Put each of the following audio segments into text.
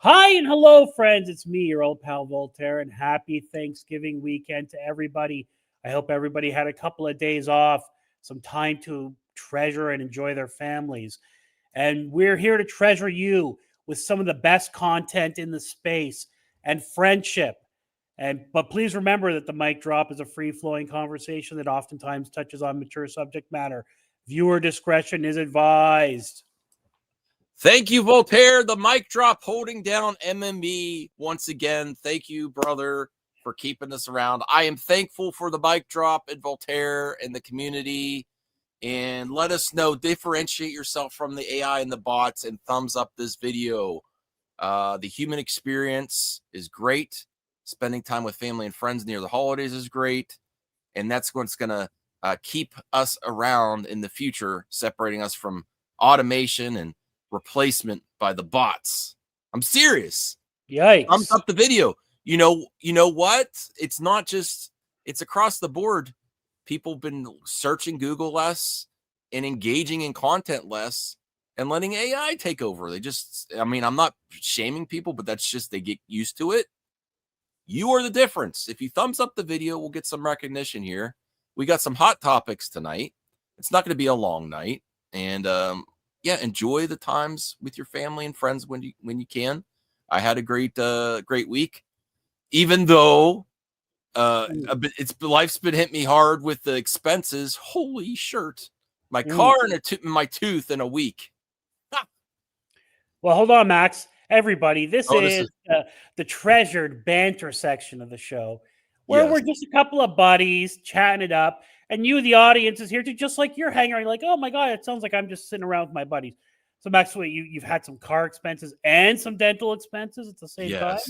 Hi and hello, friends. It's me, your old pal Voltaire, and happy Thanksgiving weekend to everybody. I hope everybody had a couple of days off, some time to treasure and enjoy their families. And we're here to treasure you with some of the best content in the space and friendship. But please remember that the mic drop is a free-flowing conversation that oftentimes touches on mature subject matter. Viewer discretion is advised. Thank you, Voltaire. The mic drop holding down MME once again. Thank you, brother, for keeping us around. I am thankful for the mic drop and Voltaire and the community. And let us know, differentiate yourself from the AI and the bots, and thumbs up this video. The human experience is great. Spending time with family and friends near the holidays is great. And that's what's going to keep us around in the future, separating us from automation and replacement by the bots. I'm serious. Yikes. Thumbs up the video. You know what? It's not just, it's across the board. People have been searching Google less and engaging in content less and letting AI take over. They just, I mean, I'm not shaming people, but that's just, they get used to it. You are the difference. If you thumbs up the video, we'll get some recognition here. We got some hot topics tonight. It's not going to be a long night. And, yeah, enjoy the times with your family and friends when you can. I had a great week, even though life's been hitting me hard with the expenses. Holy shirt, my car and my tooth in a week. Well, hold on, Max. Everybody, this is the treasured banter section of the show, where we're just a couple of buddies chatting it up. And you, the audience, is here to just like you're hanging around. You're like, oh my God, it sounds like I'm just sitting around with my buddies. So, Max, you've had some car expenses and some dental expenses at the same time?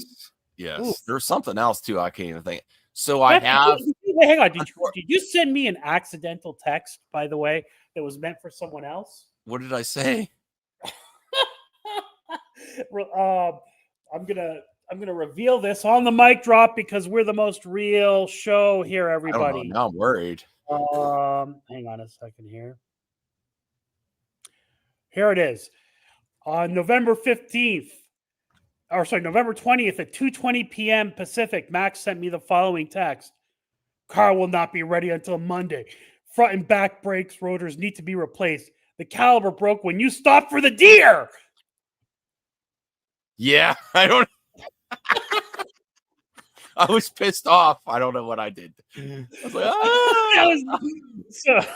Yes. Ooh. There's something else, too. I can't even think. So I have... Wait, hang on. Did you send me an accidental text, by the way, that was meant for someone else? What did I say? I'm gonna reveal this on the mic drop because we're the most real show here, everybody. I don't know. Now I'm worried. Hang on a second here. Here it is. On November 15th, or sorry, November 20th at 2:20 p.m. Pacific, Max sent me the following text. Car will not be ready until Monday. Front and back brakes, rotors need to be replaced. The caliper broke when you stopped for the deer. Yeah, I don't... I was pissed off. I don't know what I did. I was like,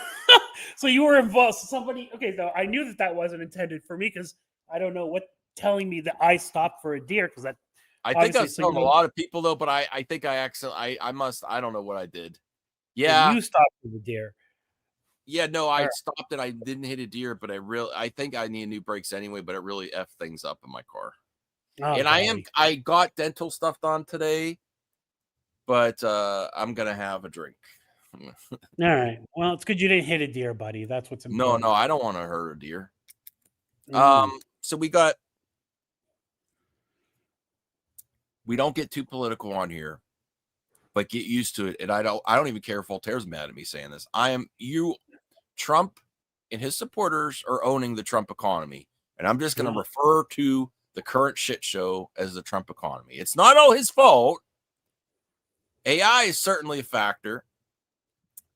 so you were involved. Somebody, okay, so I knew that wasn't intended for me because I don't know what telling me that I stopped for a deer because that. I think I've told a lot of people though, but I think I don't know what I did. Yeah, you stopped for the deer. Yeah, no, I stopped and I didn't hit a deer, but I think I need new brakes anyway. But it really effed things up in my car. Oh, and I got dental stuff done today. But I'm gonna have a drink. All right. Well, it's good you didn't hit a deer, buddy. That's what's important. No, I don't want to hurt a deer. So we don't get too political on here, but get used to it. And I don't even care if Voltaire's mad at me saying this. Trump and his supporters are owning the Trump economy, and I'm just gonna refer to the current shit show as the Trump economy. It's not all his fault. AI is certainly a factor,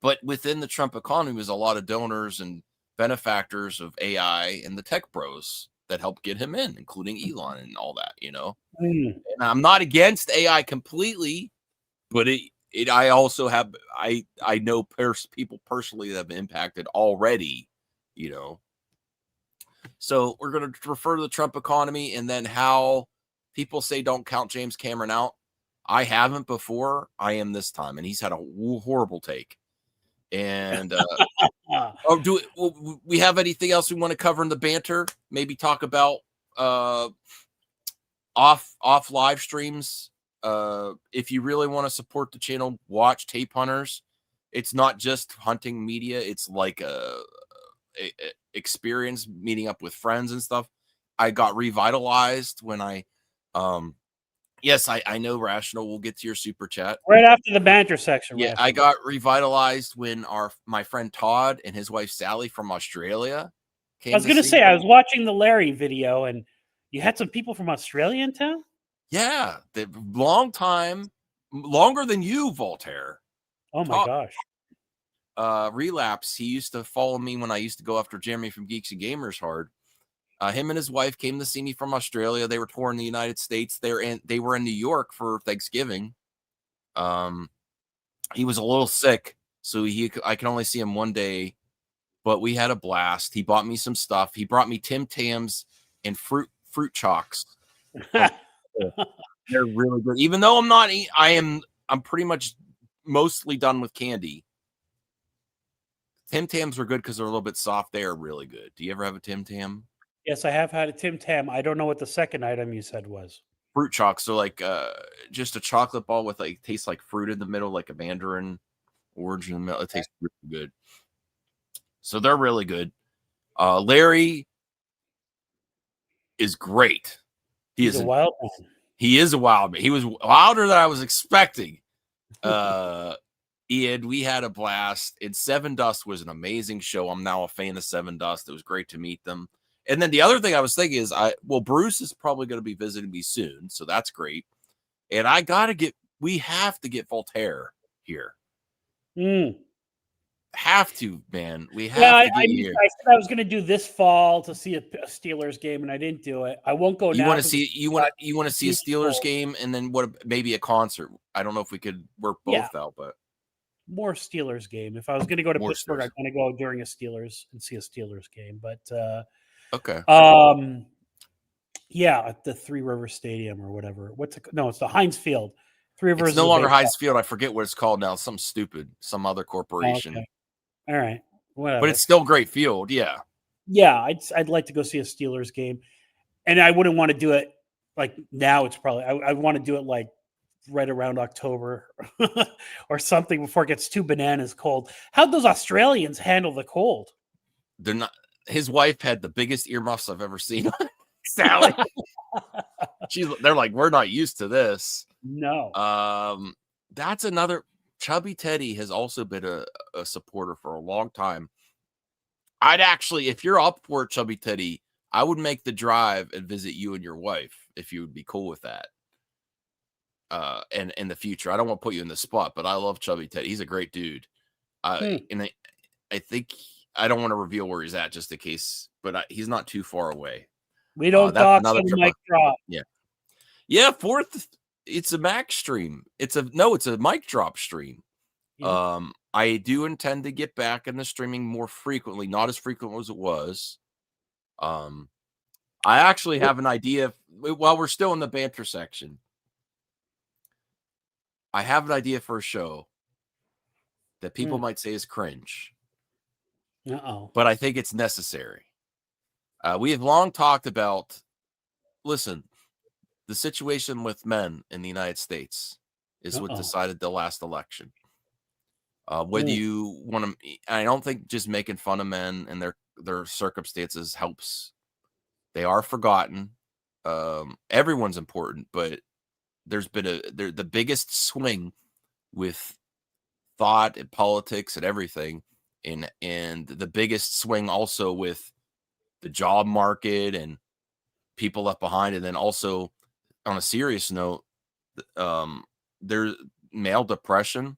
but within the Trump economy was a lot of donors and benefactors of AI and the tech bros. that helped get him in, including Elon and all that, you know. Mm. And I'm not against AI completely, but I also have I know people personally that have been impacted already, you know. So we're going to refer to the Trump economy and then how people say don't count James Cameron out. I haven't before. I am this time, and he's had a horrible take. And do we have anything else we want to cover in the banter? Maybe talk about off live streams. If you really want to support the channel, watch Tape Hunters. It's not just hunting media. It's like a experience meeting up with friends and stuff. I got revitalized when yes, I know Rational. We'll get to your super chat right after the banter section. Yeah, I got revitalized when my friend Todd and his wife Sally from Australia came. I was going to say, I was watching the Larry video, and you had some people from Australia in town. Yeah, the long time, longer than you, Voltaire. Oh my gosh. Relapse. He used to follow me when I used to go after Jeremy from Geeks and Gamers hard. Him and his wife came to see me from Australia. They were touring the United States. They were in New York for Thanksgiving. He was a little sick, so I can only see him one day, but we had a blast. He bought me some stuff. He brought me Tim Tams and fruit chalks. They're really good. Even though I'm pretty much mostly done with candy. Tim Tams were good because they're a little bit soft. They are really good. Do you ever have a Tim Tam? Yes, I have had a Tim Tam. I don't know what the second item you said was. Fruit chalks. So like just a chocolate ball with like tastes like fruit in the middle, like a mandarin orange in the middle. It tastes really good. So they're really good. Larry is great. He's a wild man. He is a wild man. He was wilder than I was expecting. Ian, we had a blast. And Seven Dust was an amazing show. I'm now a fan of Seven Dust. It was great to meet them. And then the other thing I was thinking is, Bruce is probably going to be visiting me soon, so that's great. And we have to get Voltaire here. Have to, man. We have to get here. I said I was going to do this fall to see a Steelers game, and I didn't do it. I won't go now. You want to see a Steelers game, and then maybe a concert. I don't know if we could work both out, but more Steelers game. If I was going to go to Pittsburgh, I'm going to go during a Steelers and see a Steelers game. But okay. Yeah, at the Three Rivers Stadium or whatever. It's the Heinz Field. Three Rivers. It's no longer Heinz Field. I forget what it's called now. Some stupid, some other corporation. Okay. All right, whatever. But it's still a great field. Yeah. Yeah, I'd like to go see a Steelers game, and I wouldn't want to do it like now. It's probably I want to do it like right around October or something before it gets too bananas cold. How'd those Australians handle the cold? They're not. His wife had the biggest earmuffs I've ever seen. Sally. They're like, we're not used to this. No. That's another. Chubby Teddy has also been a supporter for a long time. I'd actually, if you're up for it, Chubby Teddy, I would make the drive and visit you and your wife if you would be cool with that. And in the future, I don't want to put you in the spot, but I love Chubby Teddy. He's a great dude. And I think I don't want to reveal where he's at just in case, but he's not too far away. We don't talk to the mic drop. Yeah. Fourth. It's a Mac stream. It's a mic drop stream. Yeah. I do intend to get back into streaming more frequently, not as frequent as it was. I actually have an idea. While we're still in the banter section, I have an idea for a show that people might say is cringe. But I think it's necessary. We have long talked about, listen, the situation with men in the United States is what decided the last election. Whether you want to, I don't think just making fun of men and their circumstances helps. They are forgotten. Everyone's important, but there's been the biggest swing with thought and politics and everything, and the biggest swing also with the job market and people left behind, and then also, on a serious note, there's male depression,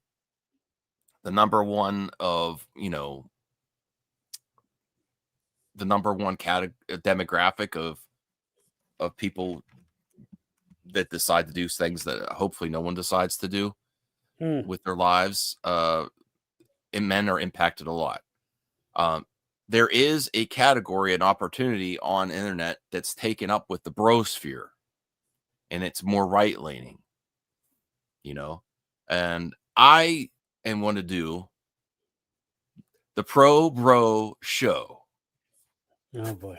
the number one of, the number one demographic of people that decide to do things that hopefully no one decides to do with their lives. And men are impacted a lot. There is a category, an opportunity on internet that's taken up with the brosphere, and it's more right leaning, and I am going to do the Pro Bro Show. Oh boy.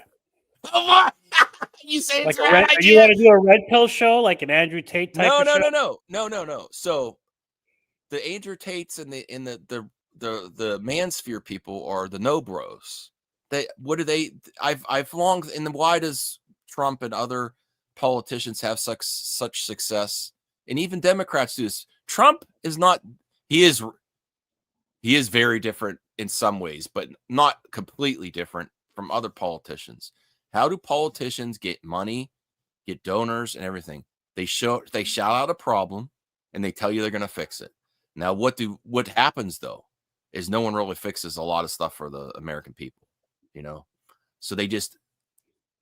You say Like it's a bad you idea? want to do a red pill show, like an Andrew Tate type No, of no, show? no. So the Andrew Tates and the mansphere people are the no bros. What do they? I've long, and why does Trump and other politicians have such success, and even Democrats do this? Trump is not. He is very different in some ways, but not completely different from other politicians. How do politicians get money, get donors, and everything? They shout out a problem, and they tell you they're going to fix it. Now, what happens though is no one really fixes a lot of stuff for the American people, So they just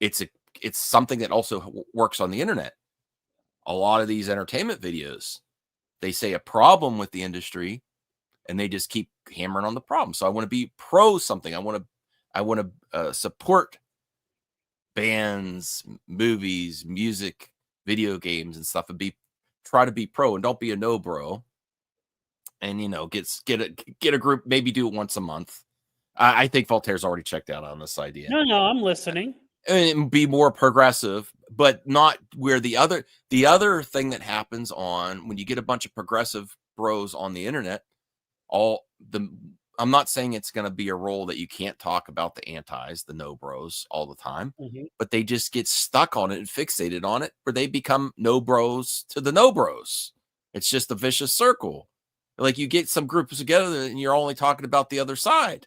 it's something that also works on the internet. A lot of these entertainment videos, they say a problem with the industry, and they just keep hammering on the problem. So I want to be pro something. I want to support bands, movies, music, video games, and stuff, and try to be pro, and don't be a no bro. And get a group, maybe do it once a month. I think Voltaire's already checked out on this idea. No, I'm listening. And be more progressive, but not where the other thing that happens on when you get a bunch of progressive bros on the internet. I'm not saying it's going to be a role that you can't talk about the antis, the no bros all the time, but they just get stuck on it and fixated on it, where they become no bros to the no bros. It's just a vicious circle. Like, you get some groups together and you're only talking about the other side,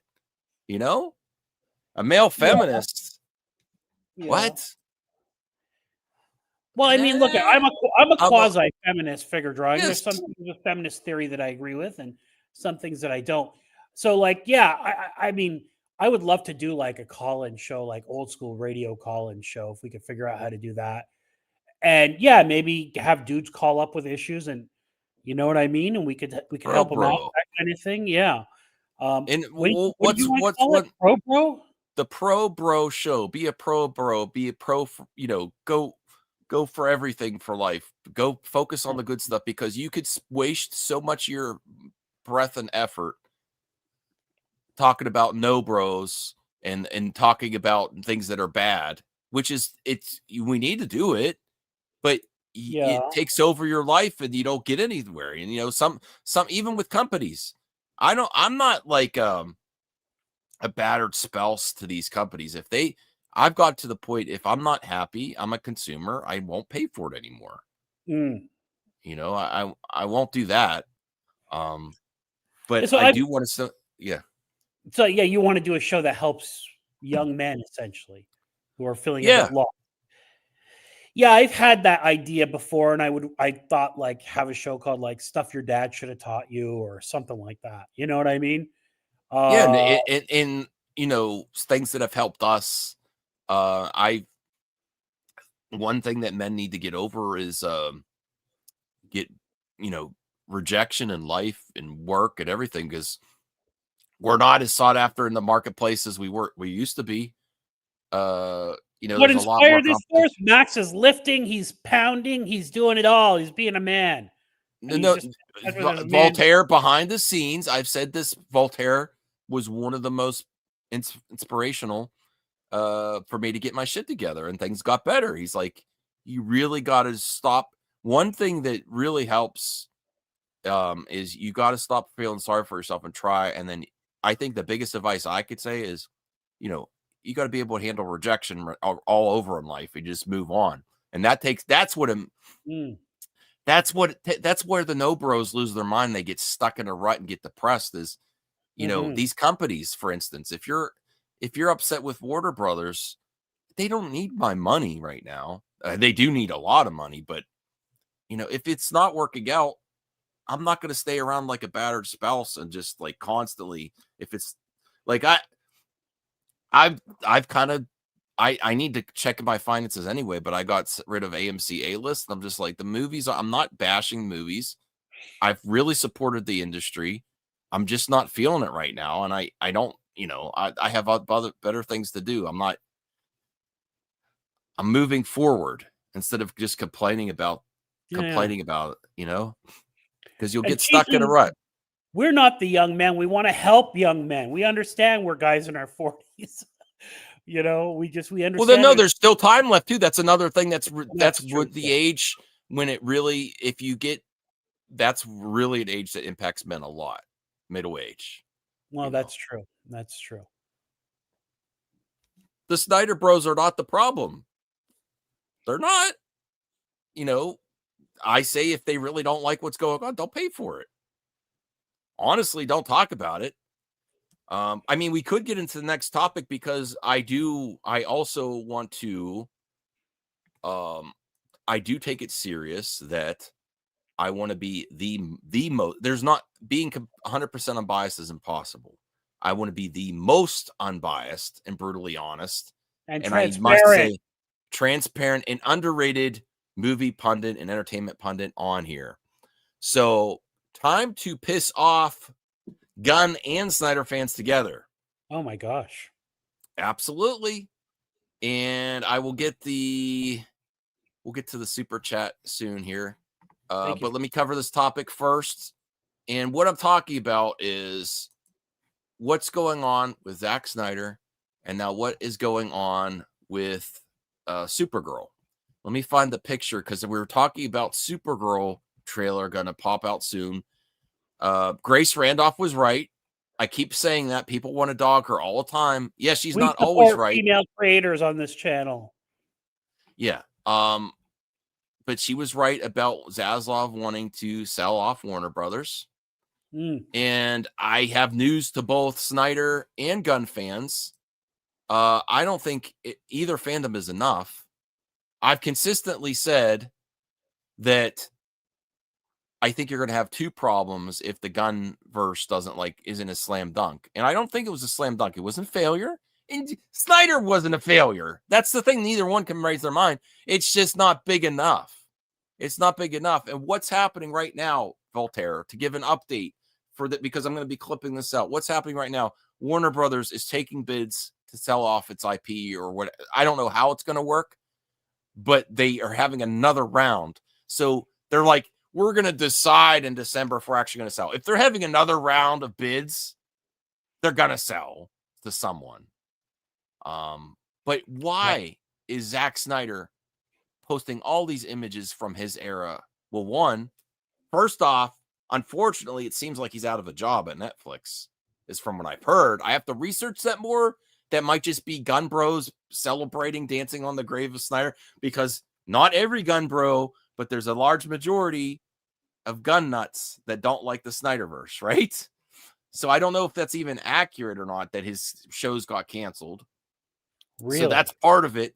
a male feminist. Yeah. What? Well, I mean, look, I'm a quasi-feminist figure drawing. Yes. There's some things with feminist theory that I agree with, and some things that I don't. So, like, yeah, I mean, I would love to do like a call-in show, like old school radio call-in show, if we could figure out how to do that. And yeah, maybe have dudes call up with issues, and you know what I mean, and we could help them out, that kind of thing. Yeah. And what do you want to call it? Pro bro? The Pro Bro Show. Be a pro bro. Be a pro. Go for everything for life. Go focus on the good stuff, because you could waste so much of your breath and effort talking about no bros and talking about things that are bad, which is we need to do it, but it takes over your life and you don't get anywhere. And some even with companies, I'm not like a battered spouse to these companies. I've got to the point, if I'm not happy, I'm a consumer, I won't pay for it anymore. I won't do that. But So I do want to. Yeah. So yeah, you want to do a show that helps young men, essentially, who are feeling a bit lost. Yeah, I've had that idea before, and I thought, like, have a show called like "Stuff Your Dad Should Have Taught You" or something like that. You know what I mean? Yeah, and things that have helped us. One thing that men need to get over is get rejection in life and work and everything, because we're not as sought after in the marketplace as we used to be. What there's a lot more inspired this force? Max is lifting, he's pounding, he's doing it all. He's being a man. No, Voltaire behind the scenes. I've said this. Voltaire was one of the most inspirational for me to get my shit together, and things got better. He's like, you really got to stop. One thing that really helps is you got to stop feeling sorry for yourself and try. And then I think the biggest advice I could say is, you got to be able to handle rejection all over in life and just move on. And that's where the no bros lose their mind. They get stuck in a rut and get depressed. Is, these companies, for instance, if you're upset with Warner Brothers, they don't need my money right now. They do need a lot of money, but if it's not working out, I'm not going to stay around like a battered spouse and just like constantly. If it's like I've kind of I need to check my finances anyway, but I got rid of AMC A-list. I'm just like the movies. I'm not bashing movies. I've really supported the industry. I'm just not feeling it right now, and I don't. I have other better things to do. I'm moving forward instead of just complaining about it. Because you'll And get stuck in a rut. we're not the young men. We want to help young men. We understand we're guys in our 40s. We understand. Well, then no, there's still time left too. That's another thing. That's true, with the age when it really, if you get, that's really an age that impacts men a lot, middle age. Well, that's true. That's true. The Snyder Bros are not the problem. They're not. I say if they really don't like what's going on, don't pay for it. Honestly, don't talk about it. I mean, we could get into the next topic because I also want to, I do take it serious that I want to be the most, there's not being 100% unbiased is impossible. I want to be the most unbiased and brutally honest. And I must say transparent and underrated movie pundit and entertainment pundit on here. So time to piss off Gunn and Snyder fans together. Oh my gosh. Absolutely. And I will we'll get to the super chat soon here. But let me cover this topic first. And what I'm talking about is what's going on with Zack Snyder and now what is going on with Supergirl. Let me find the picture because we were talking about Supergirl trailer going to pop out soon. Grace Randolph was right. I keep saying that people want to dog her all the time. Yes, she's not always right. Female creators on this channel. Yeah. But she was right about Zaslav wanting to sell off Warner Brothers. And I have news to both Snyder and Gunn fans. I don't think either fandom is enough. I've consistently said that I think you're going to have two problems if the Gunn verse isn't a slam dunk. And I don't think it was a slam dunk. It wasn't failure. And Snyder wasn't a failure. That's the thing. Neither one can raise their mind. It's just not big enough. It's not big enough. And what's happening right now, Voltaire, to give an update for that, because I'm going to be clipping this out. What's happening right now? Warner Brothers is taking bids to sell off its IP or what. I don't know how it's going to work, but they are having another round. So they're like, we're going to decide in December if we're actually going to sell. If they're having another round of bids, they're going to sell to someone. But why is Zack Snyder posting all these images from his era? Well, first off, unfortunately, it seems like he's out of a job at Netflix, is from what I've heard. I have to research that more. That might just be Gun Bros celebrating, dancing on the grave of Snyder, because not every Gun Bro, but there's a large majority of gun nuts that don't like the Snyderverse, right? So I don't know if that's even accurate or not, that his shows got canceled. Really? So that's part of it.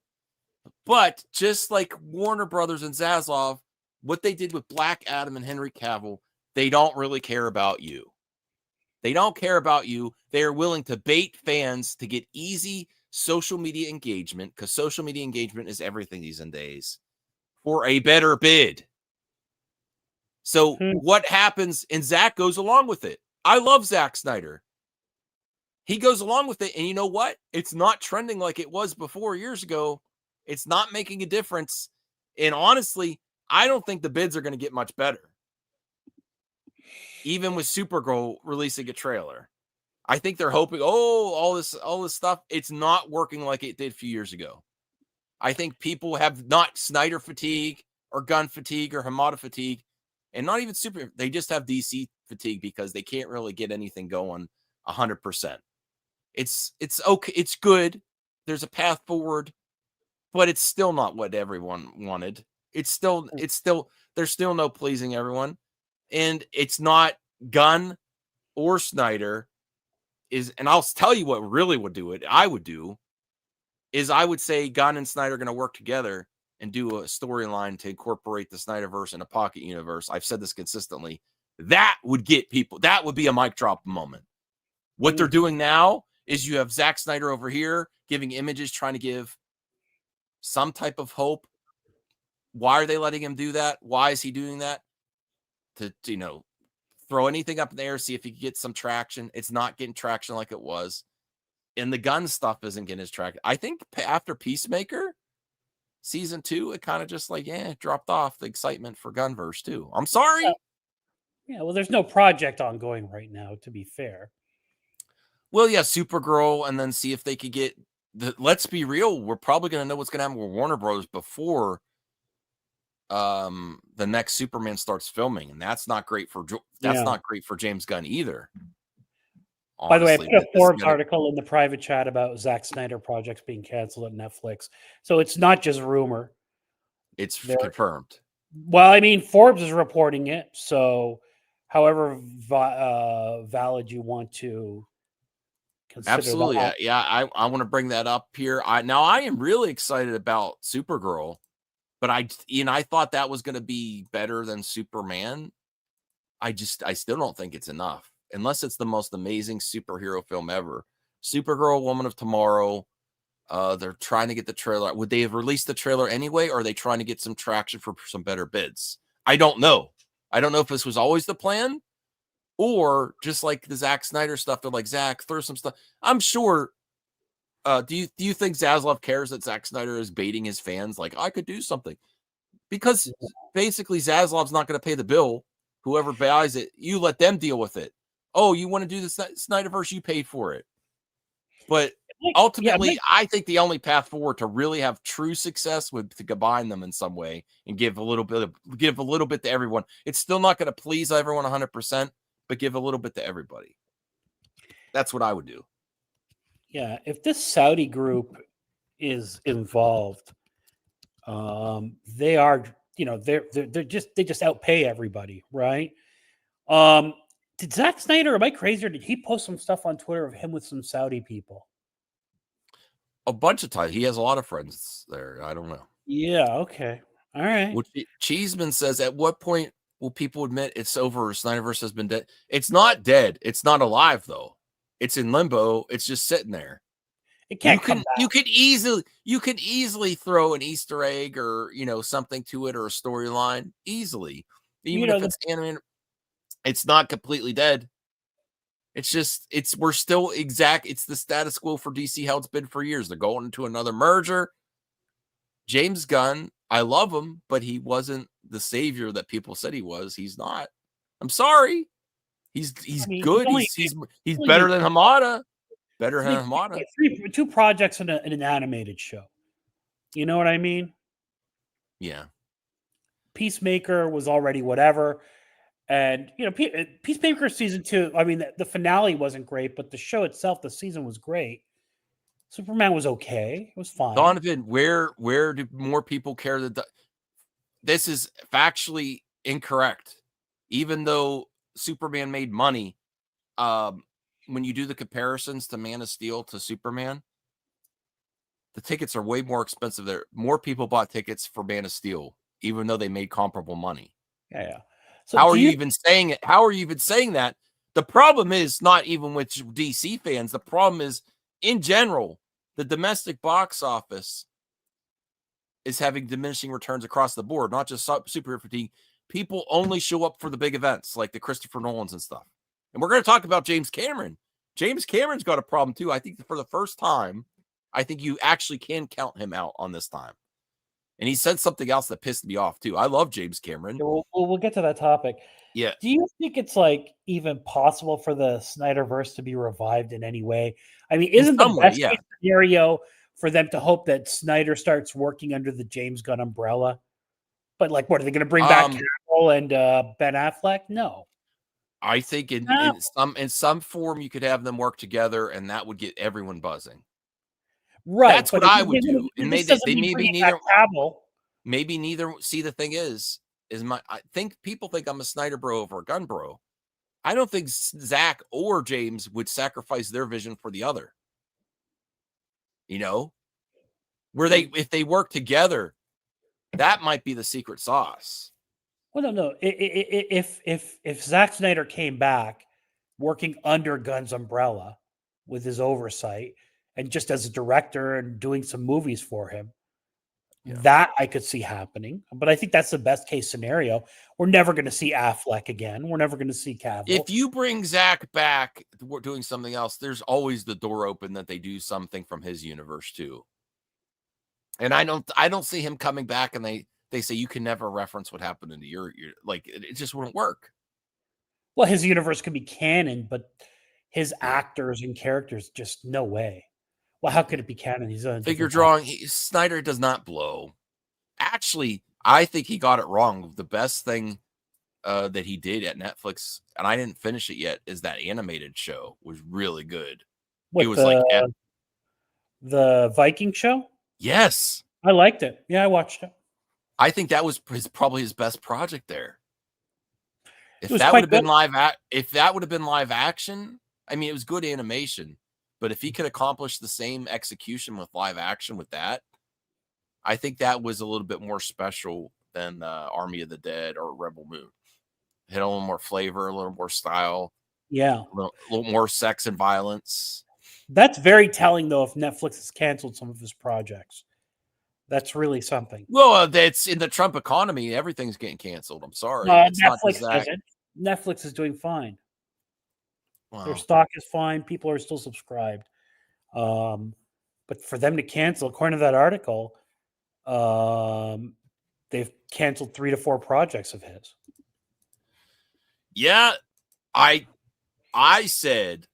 But just like Warner Brothers and Zaslav, what they did with Black Adam and Henry Cavill, they don't really care about you. They don't care about you. They are willing to bait fans to get easy social media engagement, because social media engagement is everything these days, for a better bid. So what happens? And Zack goes along with it. I love Zack Snyder. He goes along with it. And you know what? It's not trending like it was before years ago. It's not making a difference. And honestly, I don't think the bids are going to get much better. Even with Supergirl releasing a trailer. I think they're hoping, all this stuff. It's not working like it did a few years ago. I think people have not Snyder fatigue or Gunn fatigue or Hamada fatigue. And not even they just have DC fatigue because they can't really get anything going 100%. It's okay. It's good. There's a path forward, but it's still not what everyone wanted. There's still no pleasing everyone. And it's not Gunn or Snyder and I'll tell you what really would do it. I would say Gunn and Snyder are going to work together and do a storyline to incorporate the Snyderverse in a pocket universe. I've said this consistently. That would get people. That would be a mic drop moment. What they're doing now is you have Zack Snyder over here giving images, trying to give some type of hope. Why are they letting him do that? Why is he doing that? To throw anything up in the air, see if he can get some traction. It's not getting traction like it was. And the gun stuff isn't getting his traction. I think after Peacemaker season 2, it kind of just dropped off the excitement for Gunverse too. I'm sorry. Yeah, well, there's no project ongoing right now, to be fair. Well, yeah, Supergirl, and then see if they could get let's be real, we're probably going to know what's going to happen with Warner Bros. Before the next Superman starts filming, and that's not great for not great for James Gunn either. By the way, I Honestly, put a Forbes article in the private chat about Zack Snyder projects being canceled at Netflix. So it's not just rumor. It's confirmed. Well, I mean, Forbes is reporting it. So however valid you want to consider Absolutely. that. Yeah, I want to bring that up here. I am really excited about Supergirl, but I thought that was going to be better than Superman. I still don't think it's enough. Unless it's the most amazing superhero film ever. Supergirl, Woman of Tomorrow. They're trying to get the trailer. Would they have released the trailer anyway? Or are they trying to get some traction for some better bids? I don't know. I don't know if this was always the plan, or just like the Zack Snyder stuff. They're like, Zack, throw some stuff. I'm sure. Do you think Zaslav cares that Zack Snyder is baiting his fans? Like, I could do something, because basically Zaslav's not going to pay the bill. Whoever buys it, you let them deal with it. Oh, you want to do the Snyderverse? You paid for it. But ultimately, I think the only path forward to really have true success would to combine them in some way and give a little bit to everyone. It's still not going to please everyone 100%, but give a little bit to everybody. That's what I would do. Yeah, if this Saudi group is involved, they are, they just outpay everybody, right? Did Zack Snyder, am I crazy, or did he post some stuff on Twitter of him with some Saudi people? A bunch of times. He has a lot of friends there. I don't know. Yeah, okay. All right. Cheeseman says, at what point will people admit it's over? Snyderverse has been dead. It's not dead. It's not alive, though. It's in limbo. It's just sitting there. It can't come back. You could easily throw an Easter egg or something to it, or a storyline easily. Even if it's animated, it's not completely dead. It's just we're still it's the status quo for DC, how it's been for years. They're going into another merger. James Gunn, I love him, but he wasn't the savior that people said he was. He's not. I'm sorry. He's good. He's better than Hamada. Better than Hamada. 2 projects in an animated show. You know what I mean? Yeah. Peacemaker was already whatever. And, Peacemaker season 2, I mean, the finale wasn't great, but the show itself, the season was great. Superman was okay. It was fine. Donovan, where do more people care that this is factually incorrect? Even though Superman made money, when you do the comparisons to Man of Steel to Superman, the tickets are way more expensive there. More people bought tickets for Man of Steel, even though they made comparable money. Yeah. So how are you even saying it? How are you even saying that? The problem is not even with DC fans. The problem is, in general, the domestic box office is having diminishing returns across the board, not just superhero fatigue. People only show up for the big events like the Christopher Nolans and stuff. And we're going to talk about James Cameron. James Cameron's got a problem too. I think for the first time, I think you actually can count him out on this time. And he said something else that pissed me off too. I love James Cameron. We'll get to that topic. Yeah. Do you think it's even possible for the Snyderverse to be revived in any way? I mean, isn't the best case scenario for them to hope that Snyder starts working under the James Gunn umbrella? But what are they going to bring back Cavill and Ben Affleck? No. I think in some form you could have them work together, and that would get everyone buzzing. Right. That's what I would do. And maybe neither. See, the thing is I think people think I'm a Snyder bro over a Gunn bro. I don't think Zack or James would sacrifice their vision for the other. If they work together, that might be the secret sauce. Well, no. If Zack Snyder came back working under Gunn's umbrella, with his oversight and just as a director and doing some movies for him. Yeah. That I could see happening, but I think that's the best case scenario. We're never going to see Affleck again. We're never going to see Cavill. If you bring Zack back doing something else, there's always the door open that they do something from his universe too. And I don't see him coming back and they say you can never reference what happened into your like it just wouldn't work. Well, his universe could be canon, but his actors and characters, just no way. Well, how could it be canon? He's on a Figure different drawing. Snyder does not blow. Actually, I think he got it wrong. The best thing that he did at Netflix, and I didn't finish it yet, is that animated show was really good. It With was like the Viking show? yes, I liked it. Yeah, I watched it. I think that was probably his best project there. It If was that quite would have been good. if that would have been live action, I mean, it was good animation, but if he could accomplish the same execution with live action with that, I think that was a little bit more special than Army of the Dead or Rebel Moon. It had a little more flavor, a little more style, Yeah. a little more sex and violence. That's very telling, though, if Netflix has canceled some of his projects. That's really something. Well, that's in the Trump economy. Everything's getting canceled. I'm sorry. It's not just Netflix that. isn't. Netflix is doing fine. Their Wow. stock is fine. People are still subscribed. But for them to cancel, according to that article, they've canceled 3 to 4 projects of his. Yeah, I said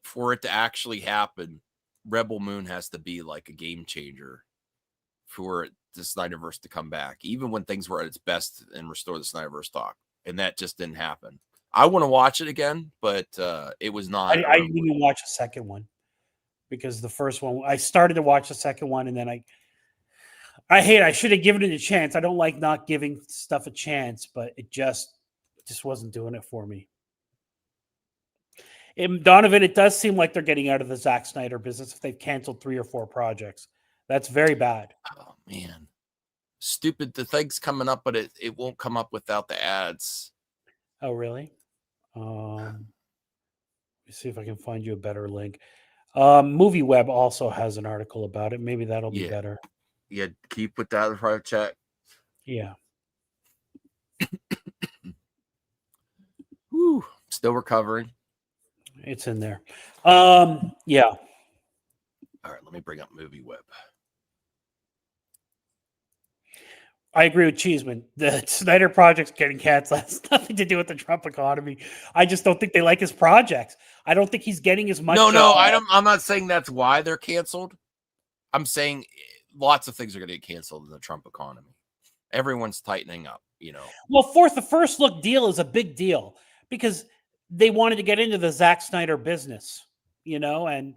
for it to actually happen, Rebel Moon has to be like a game changer for the Snyderverse to come back, even when things were at its best and restore the Snyderverse talk. And that just didn't happen. I want to watch it again, but it was not. I didn't even watch the second one because the first one, I started to watch the second one and then I should have given it a chance. I don't like not giving stuff a chance, but it just wasn't doing it for me. Donovan, it does seem like they're getting out of the Zack Snyder business if they've canceled 3 or 4 projects. That's very bad. Oh man, stupid. The thing's coming up, but it won't come up without the ads. Oh really? Let me see if I can find you a better link. Movie Web also has an article about it. Maybe that'll be better. Yeah, can you put that in the private chat? Yeah. Whew, still recovering. It's in there. Yeah. All right, let me bring up Movie Web. I agree with Cheeseman. The Snyder project's getting canceled. Has nothing to do with the Trump economy. I just don't think they like his projects. I don't think he's getting as much. No, I'm not saying that's why they're canceled. I'm saying lots of things are going to get canceled in the Trump economy. Everyone's tightening up, you know. Well, the first look deal is a big deal because they wanted to get into the Zack Snyder business, you know, and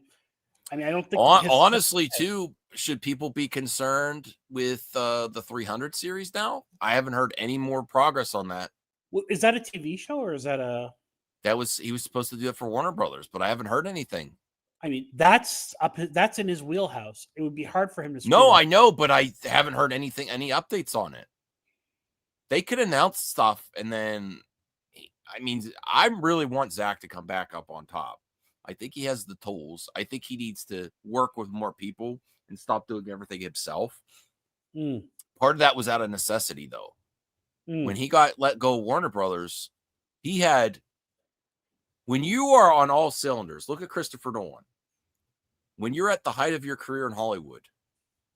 I mean, I don't think honestly, too, should people be concerned with the 300 series now? I haven't heard any more progress on that. Is that a TV show or is that he was supposed to do it for Warner Brothers, but I haven't heard anything. I mean, that's in his wheelhouse. It would be hard for him to. No, I know, but I haven't heard any updates on it. They could announce stuff, and then, I mean, I really want Zack to come back up on top. I think he has the tools. I think he needs to work with more people and stop doing everything himself. Part of that was out of necessity, though. When he got let go of Warner Brothers, he had, when you are on all cylinders, look at Christopher Nolan. When you're at the height of your career in Hollywood,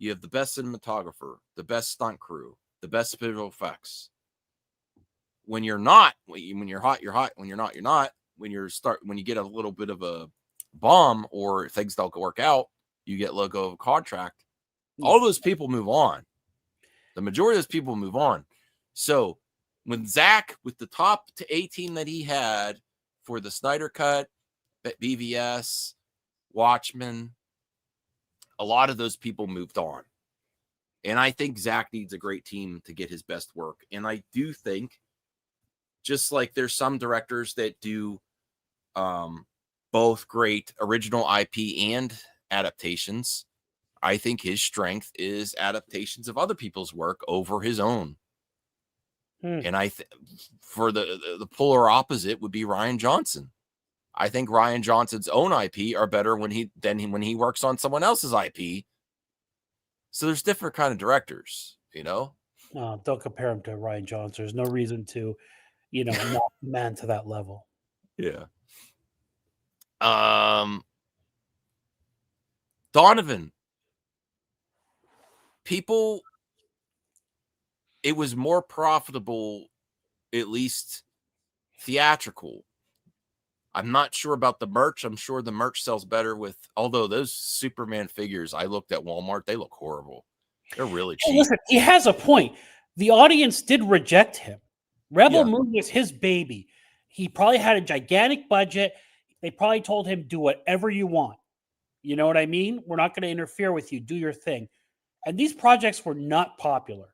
you have the best cinematographer, the best stunt crew, the best special effects. When you're not, when you're hot, you're hot. When you're not, you're not. When you get a little bit of a bomb or things don't work out, you get let go of a contract. All those people move on. The majority of those people move on. So when Zack, with the top to 18 that he had for the Snyder Cut, BVS, Watchmen, a lot of those people moved on. And I think Zack needs a great team to get his best work. And I do think, just like there's some directors that do both great original IP and adaptations, I think his strength is adaptations of other people's work over his own. And for the polar opposite would be Rian Johnson. I think Ryan Johnson's own IP are better when he works on someone else's IP. So there's different kind of directors, you know. Don't compare him to Ryan Johnson. There's no reason to, not man to that level. Yeah. Donovan. People, it was more profitable, at least theatrical. I'm not sure about the merch. I'm sure the merch sells better although those Superman figures I looked at Walmart, they look horrible. They're really cheap. Listen, he has a point. The audience did reject him. Rebel Moon was his baby. He probably had a gigantic budget. They probably told him, do whatever you want. You know what I mean? We're not going to interfere with you. Do your thing. And these projects were not popular.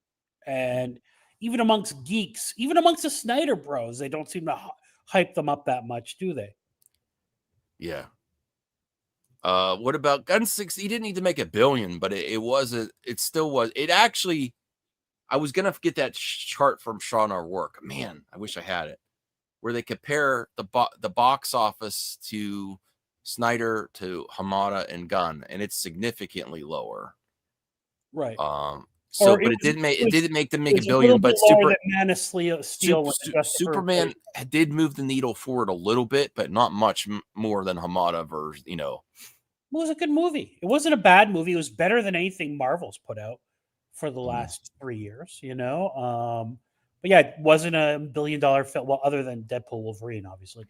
And even amongst geeks, even amongst the Snyder bros, they don't seem to hype them up that much, do they? Yeah. What about Gun 6? He didn't need to make $1 billion, but it still was. It actually, I was going to get that chart from Sean our work. Man, I wish I had it. Where they compare the box office to Snyder, to Hamada, and Gunn, and it's significantly lower. Right. But it didn't make them make $1 billion. But Man of Steel Superman did move the needle forward a little bit, but not much more than Hamada versus, It was a good movie. It wasn't a bad movie. It was better than anything Marvel's put out for the last 3 years, But yeah, it wasn't a $1 billion film. Well, other than Deadpool Wolverine, obviously.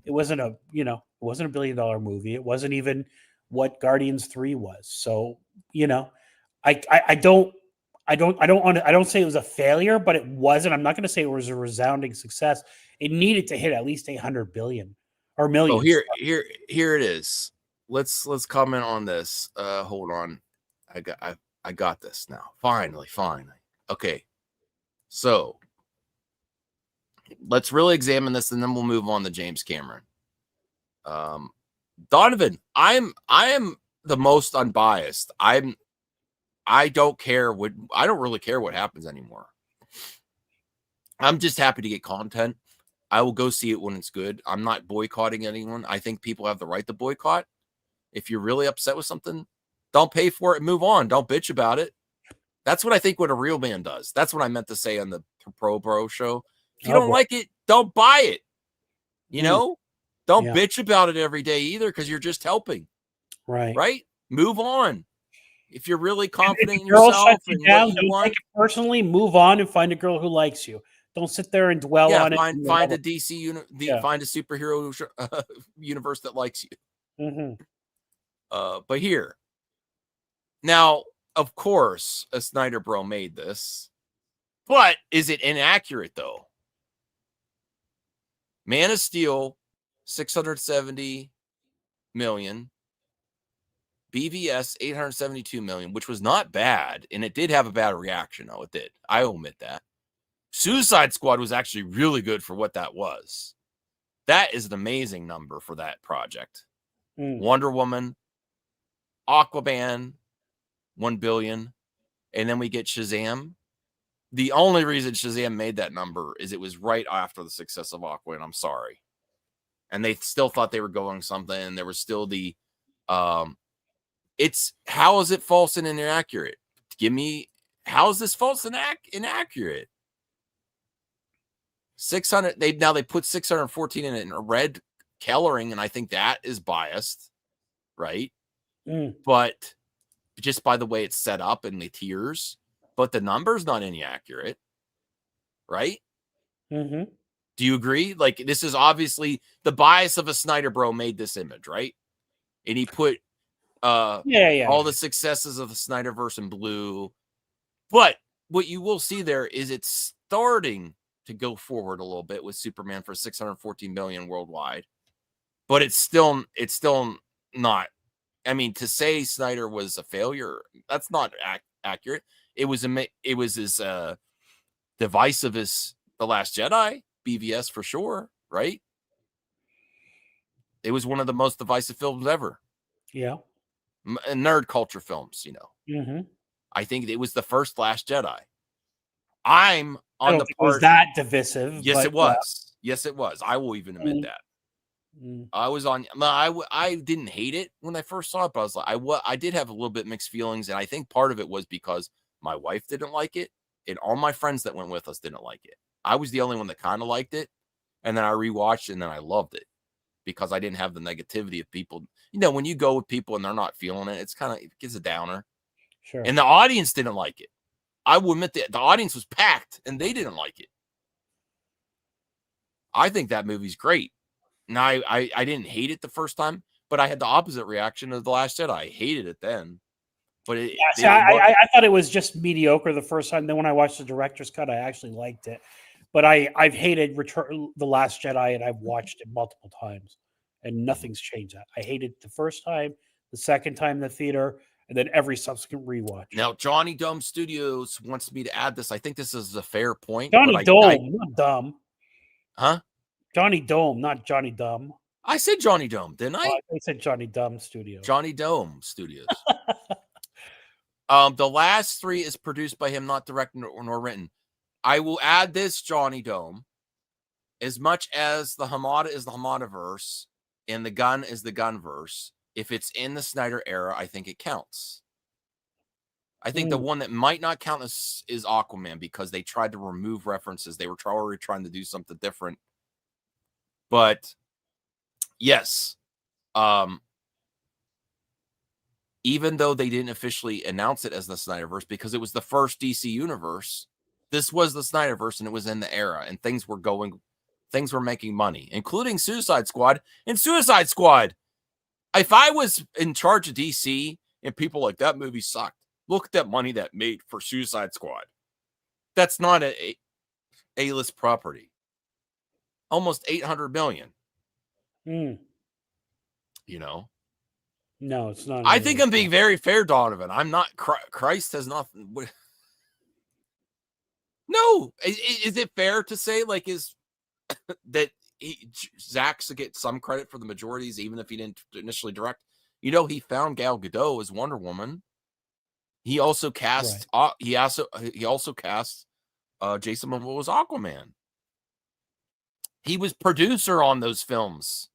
It wasn't a $1 billion movie. It wasn't even what Guardians 3 was. So, I don't say it was a failure, but it wasn't. I'm not going to say it was a resounding success. It needed to hit at least 800 billion or million. Oh, here it is. Let's comment on this. Hold on. I got this now. Finally. Okay. So let's really examine this, and then we'll move on to James Cameron. Donovan, I am the most unbiased. I don't really care what happens anymore. I'm just happy to get content. I will go see it when it's good. I'm not boycotting anyone. I think people have the right to boycott. If you're really upset with something, don't pay for it and move on. Don't bitch about it. That's what I think what a real man does. That's what I meant to say on the Pro Bro show. If you don't like it, don't buy it. Don't bitch about it every day either, because you're just helping. Right? Move on. If you're really confident in yourself and what you want, take it personally, move on and find a girl who likes you. Don't sit there and dwell on it. Find a DC find a superhero universe that likes you. Mm-hmm. But here, now, of course, a Snyder bro made this, but is it inaccurate though? Man of Steel, 670 million. BVS, 872 million, which was not bad, and it did have a bad reaction. Oh, it did. I omit that. Suicide Squad was actually really good for what that was. That is an amazing number for that project. Wonder Woman, Aquaman, 1 billion, and then we get Shazam. The only reason Shazam made that number is it was right after the success of Aquaman. I'm sorry. And they still thought they were going something, and there was still the it's how is it false and inaccurate? How is this false and inaccurate? 600. They put 614 in it in a red coloring, and I think that is biased, right? But just by the way it's set up and the tiers, but the number's not inaccurate, right? Mm-hmm. Do you agree? Like, this is obviously the bias of a Snyder bro made this image, right? And he put all the successes of the Snyderverse in blue. But what you will see there is it's starting to go forward a little bit with Superman for 614 million worldwide. But it's still not. I mean, to say Snyder was a failure, that's not accurate. It was as divisive as The Last Jedi, BVS for sure, right? It was one of the most divisive films ever. Yeah. Nerd culture films, Mm-hmm. I think it was the first Last Jedi. I'm on the part. It was that divisive. Yes, it was. Yes, it was. I will even admit that. Mm. I was on. I didn't hate it when I first saw it, but I was like, I did have a little bit mixed feelings, and I think part of it was because my wife didn't like it, and all my friends that went with us didn't like it. I was the only one that kind of liked it, and then I rewatched it, and then I loved it because I didn't have the negativity of people. You know, when you go with people and they're not feeling it, it gives a downer. Sure. And the audience didn't like it. I will admit that the audience was packed, and they didn't like it. I think that movie's great. Now, I didn't hate it the first time, but I had the opposite reaction of The Last Jedi. I hated it then, but Yeah, see, I thought it was just mediocre the first time. Then when I watched the director's cut, I actually liked it. But I've hated The Last Jedi, and I've watched it multiple times, and nothing's changed that. I hated it the first time, the second time in the theater, and then every subsequent rewatch. Now, Johnny Dome Studios wants me to add this. I think this is a fair point. Johnny Dome, not dumb. Huh? Johnny Dome, not Johnny Dumb. I said Johnny Dome, didn't I? I said Johnny Dumb Studios. Johnny Dome Studios. The last three is produced by him, not directed nor written. I will add this, Johnny Dome. As much as the Hamada is the Hamadaverse and the Gun is the Gunverse, if it's in the Snyder era, I think it counts. I think the one that might not count is Aquaman because they tried to remove references. They were already trying to do something different. But yes, even though they didn't officially announce it as the Snyderverse because it was the first DC universe, this was the Snyderverse and it was in the era and things were making money, including Suicide Squad. And Suicide Squad, if I was in charge of DC and people like that movie sucked, look at that money that made for Suicide Squad. That's not a A-list property. Almost $800 million. You know? No, it's not. I think I'm being very fair, Donovan. I'm not. Christ has nothing. No, is it fair to say that Zack should get some credit for the majorities, even if he didn't initially direct? You know, he found Gal Gadot as Wonder Woman. He also cast. Right. He also cast Jason Momoa as Aquaman. He was producer on those films.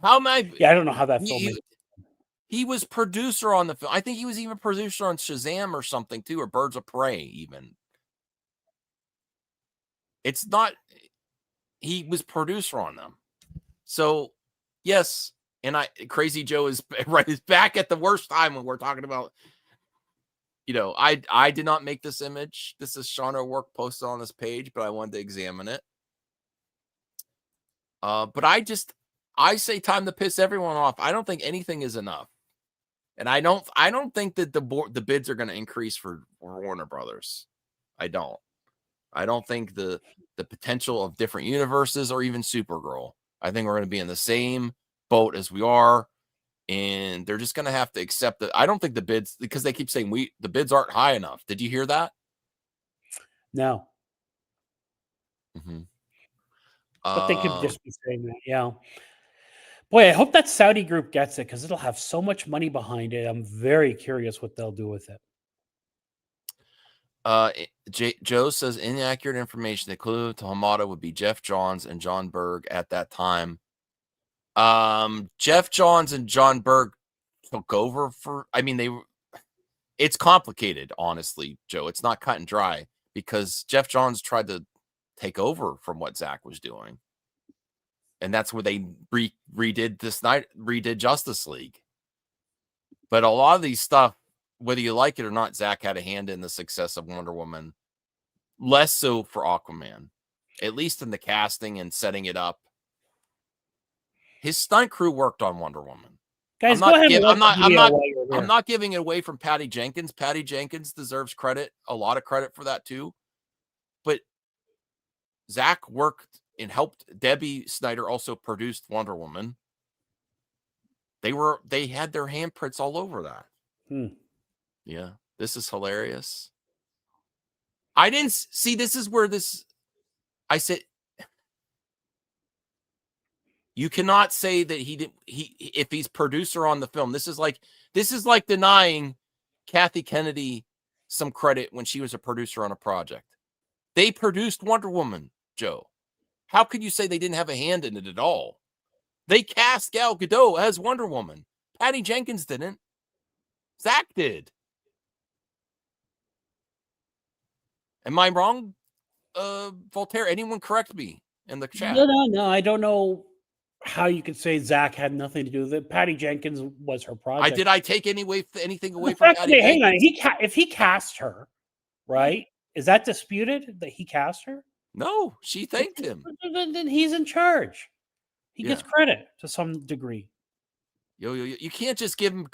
How am I? Yeah, I don't know how that film is. He was producer on the film. I think he was even producer on Shazam or something too, or Birds of Prey even. It's not, he was producer on them. So, yes, and Crazy Joe is back at the worst time when we're talking about, you know, I did not make this image. This is Sean O'Rourke posted on this page, but I wanted to examine it. But I say time to piss everyone off. I don't think anything is enough. And I don't think that the bids are going to increase for Warner Brothers. I don't think the potential of different universes or even Supergirl. I think we're going to be in the same boat as we are, and they're just going to have to accept that. I don't think the bids, because they keep saying the bids aren't high enough. Did you hear that? No. Mm-hmm. But they could just be saying that, yeah. Boy, I hope that Saudi group gets it because it'll have so much money behind it. I'm very curious what they'll do with it. Joe says inaccurate information. The clue to Hamada would be Jeff Johns and John Berg at that time. Jeff Johns and John Berg took over it's complicated, honestly, Joe. It's not cut and dry because Jeff Johns tried to take over from what Zack was doing. And that's where they redid Justice League. But a lot of these stuff, whether you like it or not, Zack had a hand in the success of Wonder Woman. Less so for Aquaman, at least in the casting and setting it up. His stunt crew worked on Wonder Woman. Guys, I'm not giving it away from Patty Jenkins. Patty Jenkins deserves credit, a lot of credit for that too. But Zack worked and helped. Debbie Snyder also produced Wonder Woman. They had their handprints all over that. Yeah, this is hilarious. I didn't see. This is where I said, you cannot say that if he's producer on the film. This is like denying Kathy Kennedy some credit when she was a producer on a project. They produced Wonder Woman, Joe. How could you say they didn't have a hand in it at all? They cast Gal Gadot as Wonder Woman. Patty Jenkins didn't. Zack did. Am I wrong, Voltaire? Anyone correct me in the chat? No. I don't know how you could say Zack had nothing to do with it. Patty Jenkins was her project. Did I take anything away The from fact Patty that, hang Jenkins? on, if he cast her, right? Is that disputed that he cast her? No, she thanked him. Then he's in charge. He gets Yeah. credit to some degree. You can't just give him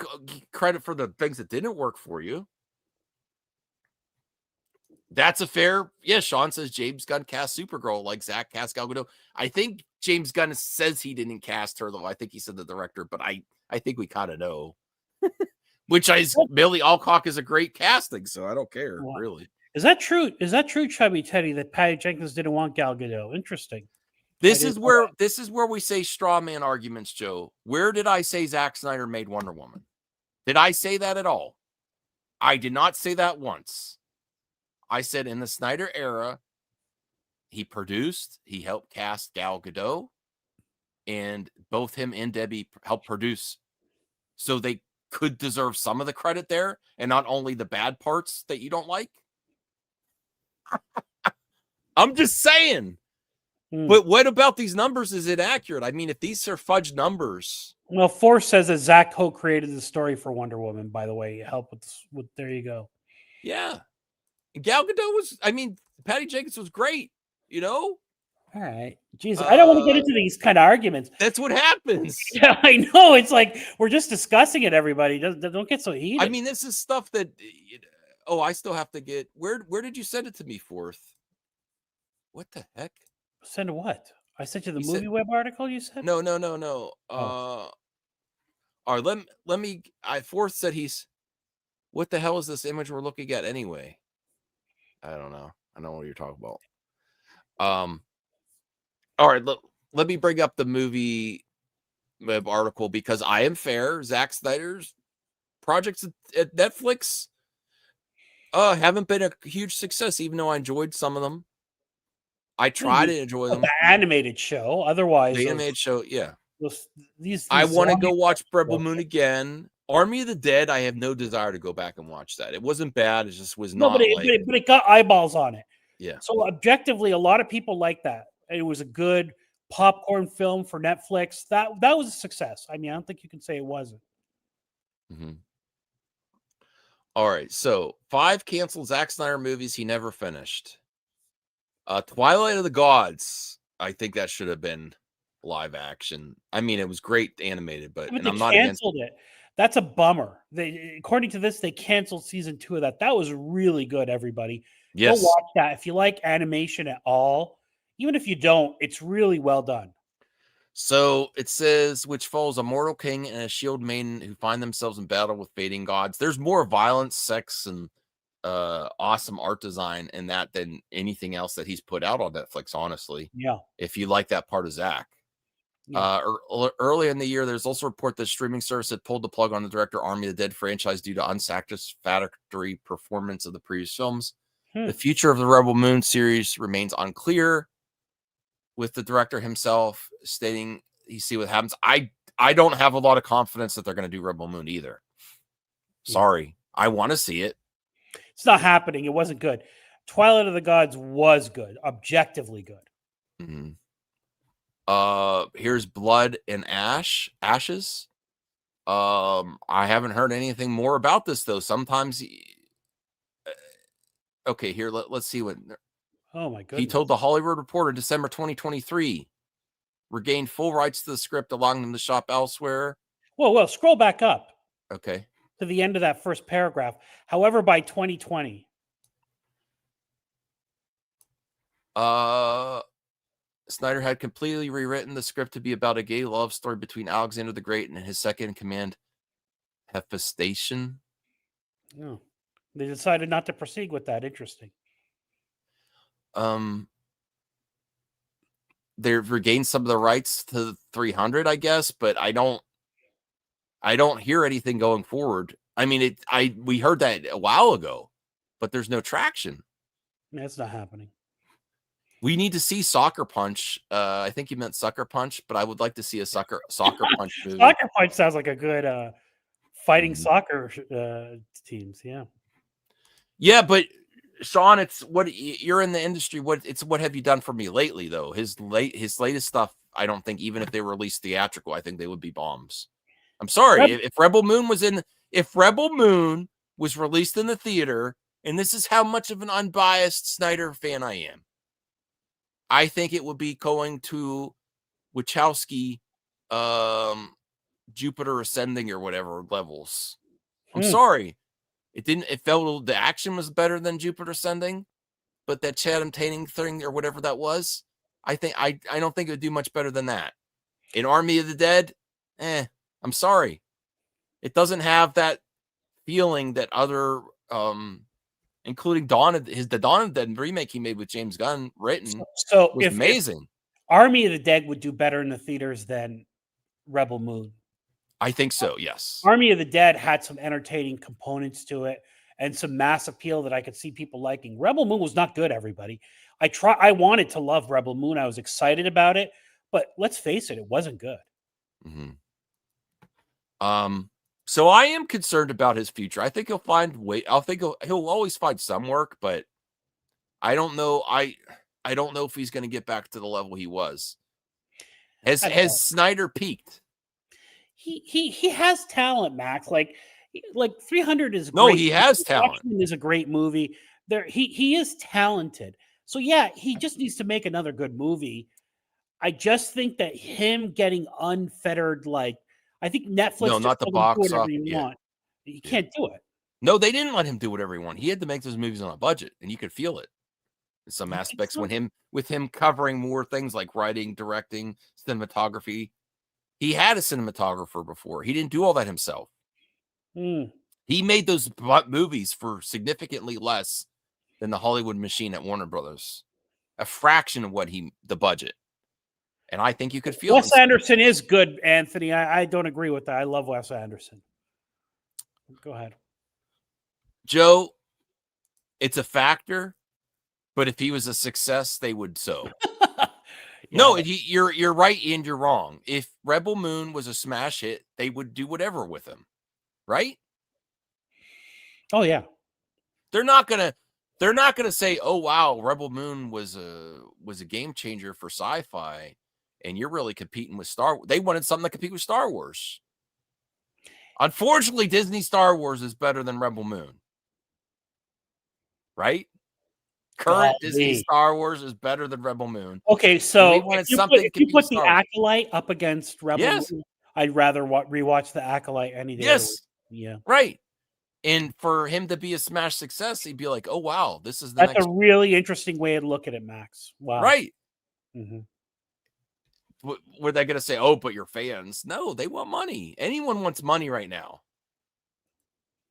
credit for the things that didn't work for you. That's a fair. Yeah, Sean says James Gunn cast Supergirl like Zack cast Gal Gadot. I think James Gunn says he didn't cast her, though. I think he said the director, but I think we kind of know. Which is Billy Alcock is a great casting, so I don't care, really. Is that true? Is that true, Chubby Teddy, that Patty Jenkins didn't want Gal Gadot? Interesting. This is where we say straw man arguments, Joe. Where did I say Zack Snyder made Wonder Woman? Did I say that at all? I did not say that once. I said in the Snyder era, he produced, he helped cast Gal Gadot, and both him and Debbie helped produce. So they could deserve some of the credit there, and not only the bad parts that you don't like. I'm just saying. But what about these numbers? Is it accurate? I mean, if these are fudged numbers. Well, Force says that Zack co-created the story for Wonder Woman, by the way. Help with there you go. Yeah. Gal Gadot was, I mean, Patty Jenkins was great, you know? All right. Jesus, I don't want to get into these kind of arguments. That's what happens. Yeah, I know. It's like we're just discussing it, everybody. Don't get so heated. I mean, this is stuff that, I still have to get, where did you send it to me, Fourth? What the heck? Send what? I sent you the movie web article you said? No. All right, let me, Fourth said what the hell is this image we're looking at anyway? I don't know. I know what you're talking about. All right, let me bring up the movie web article because I am fair. Zack Snyder's projects at Netflix haven't been a huge success, even though I enjoyed some of them. I try to enjoy them. The animated show, otherwise. The animated show, yeah. These I want to go watch Rebel Moon again. Army of the Dead, I have no desire to go back and watch that. It wasn't bad. It just was not. But it got eyeballs on it. Yeah. So objectively, a lot of people like that. It was a good popcorn film for Netflix. That was a success. I mean, I don't think you can say it wasn't. Mm-hmm. All right. So 5 canceled Zack Snyder movies he never finished. Twilight of the Gods. I think that should have been live action. I mean, it was great animated, but they canceled it. That's a bummer. According to this, they canceled season 2 of that. That was really good, everybody. Yes. Go watch that. If you like animation at all, even if you don't, it's really well done. So it says, which follows a mortal king and a shield maiden who find themselves in battle with fading gods. There's more violence, sex, and awesome art design in that than anything else that he's put out on Netflix, honestly. Yeah. If you like that part of Zack. Yeah. Early in the year, there's also a report that streaming service had pulled the plug on the director Army of the Dead franchise due to unsatisfactory performance of the previous films. The future of the Rebel Moon series remains unclear, with the director himself stating he see what happens. I don't have a lot of confidence that they're going to do Rebel Moon either. Sorry. I want to see it. It's not happening. It wasn't good. Twilight of the Gods was good, objectively good. Mm-hmm. Here's Blood and Ashes. I haven't heard anything more about this though. Sometimes okay, here let's see what oh my goodness. He told the Hollywood Reporter in December 2023 regained full rights to the script, allowing them to shop elsewhere. Well, scroll back up. Okay. To the end of that first paragraph. However, by 2020. Snyder had completely rewritten the script to be about a gay love story between Alexander the Great and his second in command, Hephaestion. Oh. They decided not to proceed with that. Interesting. They've regained some of the rights to 300, I guess, but I don't hear anything going forward. I mean, we heard that a while ago, but there's no traction. That's not happening. We need to see Soccer Punch. I think you meant Sucker Punch, but I would like to see a Soccer Punch movie. Soccer Punch sounds like a good fighting Mhm. soccer teams. Yeah. Yeah, but Sean, it's what you're in the industry. What have you done for me lately, though? His latest stuff, I don't think even if they were released theatrical, I think they would be bombs. I'm sorry. Reb- If Rebel Moon was released in the theater, and this is how much of an unbiased Snyder fan I am, I think it would be going to Wachowski, Jupiter Ascending or whatever levels. I'm hmm. sorry. It felt the action was better than Jupiter Ascending, but that Chatham Tainting thing or whatever that was, I don't think it would do much better than that. In Army of the Dead, I'm sorry. It doesn't have that feeling that other including the Dawn of the Dead remake he made with James Gunn written So was if amazing. Army of the Dead would do better in the theaters than Rebel Moon. I think so, yes. Army of the Dead had some entertaining components to it and some mass appeal that I could see people liking. Rebel Moon was not good, everybody. I wanted to love Rebel Moon. I was excited about it, but let's face it, it wasn't good. Mm-hmm. So I am concerned about his future. I think he'll find way. I think he'll always find some work, but I don't know. I don't know if he's going to get back to the level he was. I don't know. Has Snyder peaked? He has talent, Max. Like 300 is No, great. he has talent. Watchmen is a great movie. He is talented. So yeah, he just needs to make another good movie. I just think that him getting unfettered, like I think No, Netflix just not the told him do box whatever off. you Yeah, want. You yeah. can't do it. No, they didn't let him do whatever he wanted. He had to make those movies on a budget, and you could feel it in some You think aspects so? with him covering more things like writing, directing, cinematography. He had a cinematographer before. He didn't do all that himself. Hmm. He made those movies for significantly less than the Hollywood machine at Warner Brothers, a fraction of what the budget. And I think you could feel it. Wes Anderson is good, Anthony. I don't agree with that. I love Wes Anderson. Go ahead. Joe, it's a factor, but if he was a success, they would so. Yeah. No, you're right and you're wrong. If Rebel Moon was a smash hit, they would do whatever with him, right? Oh yeah. They're not gonna say, "Oh wow, Rebel Moon was a game changer for sci-fi," and you're really competing with Star Wars. They wanted something to compete with Star Wars. Unfortunately, Disney Star Wars is better than Rebel Moon, right? Current Disney Golly. Star Wars is better than Rebel Moon, Okay, and they so wanted something to if you compete with put the Star Wars. Acolyte up against Rebel Yes, Moon, I'd rather rewatch the Acolyte any day of the week. yes, Yeah. right. And for him to be a smash success, he'd be like, "Oh wow, this is the That's a next." really interesting way to look at it, Max. Wow. Right. Mhm. Were they going to say, "Oh, but your fans"? No, they want money. Anyone wants money right now.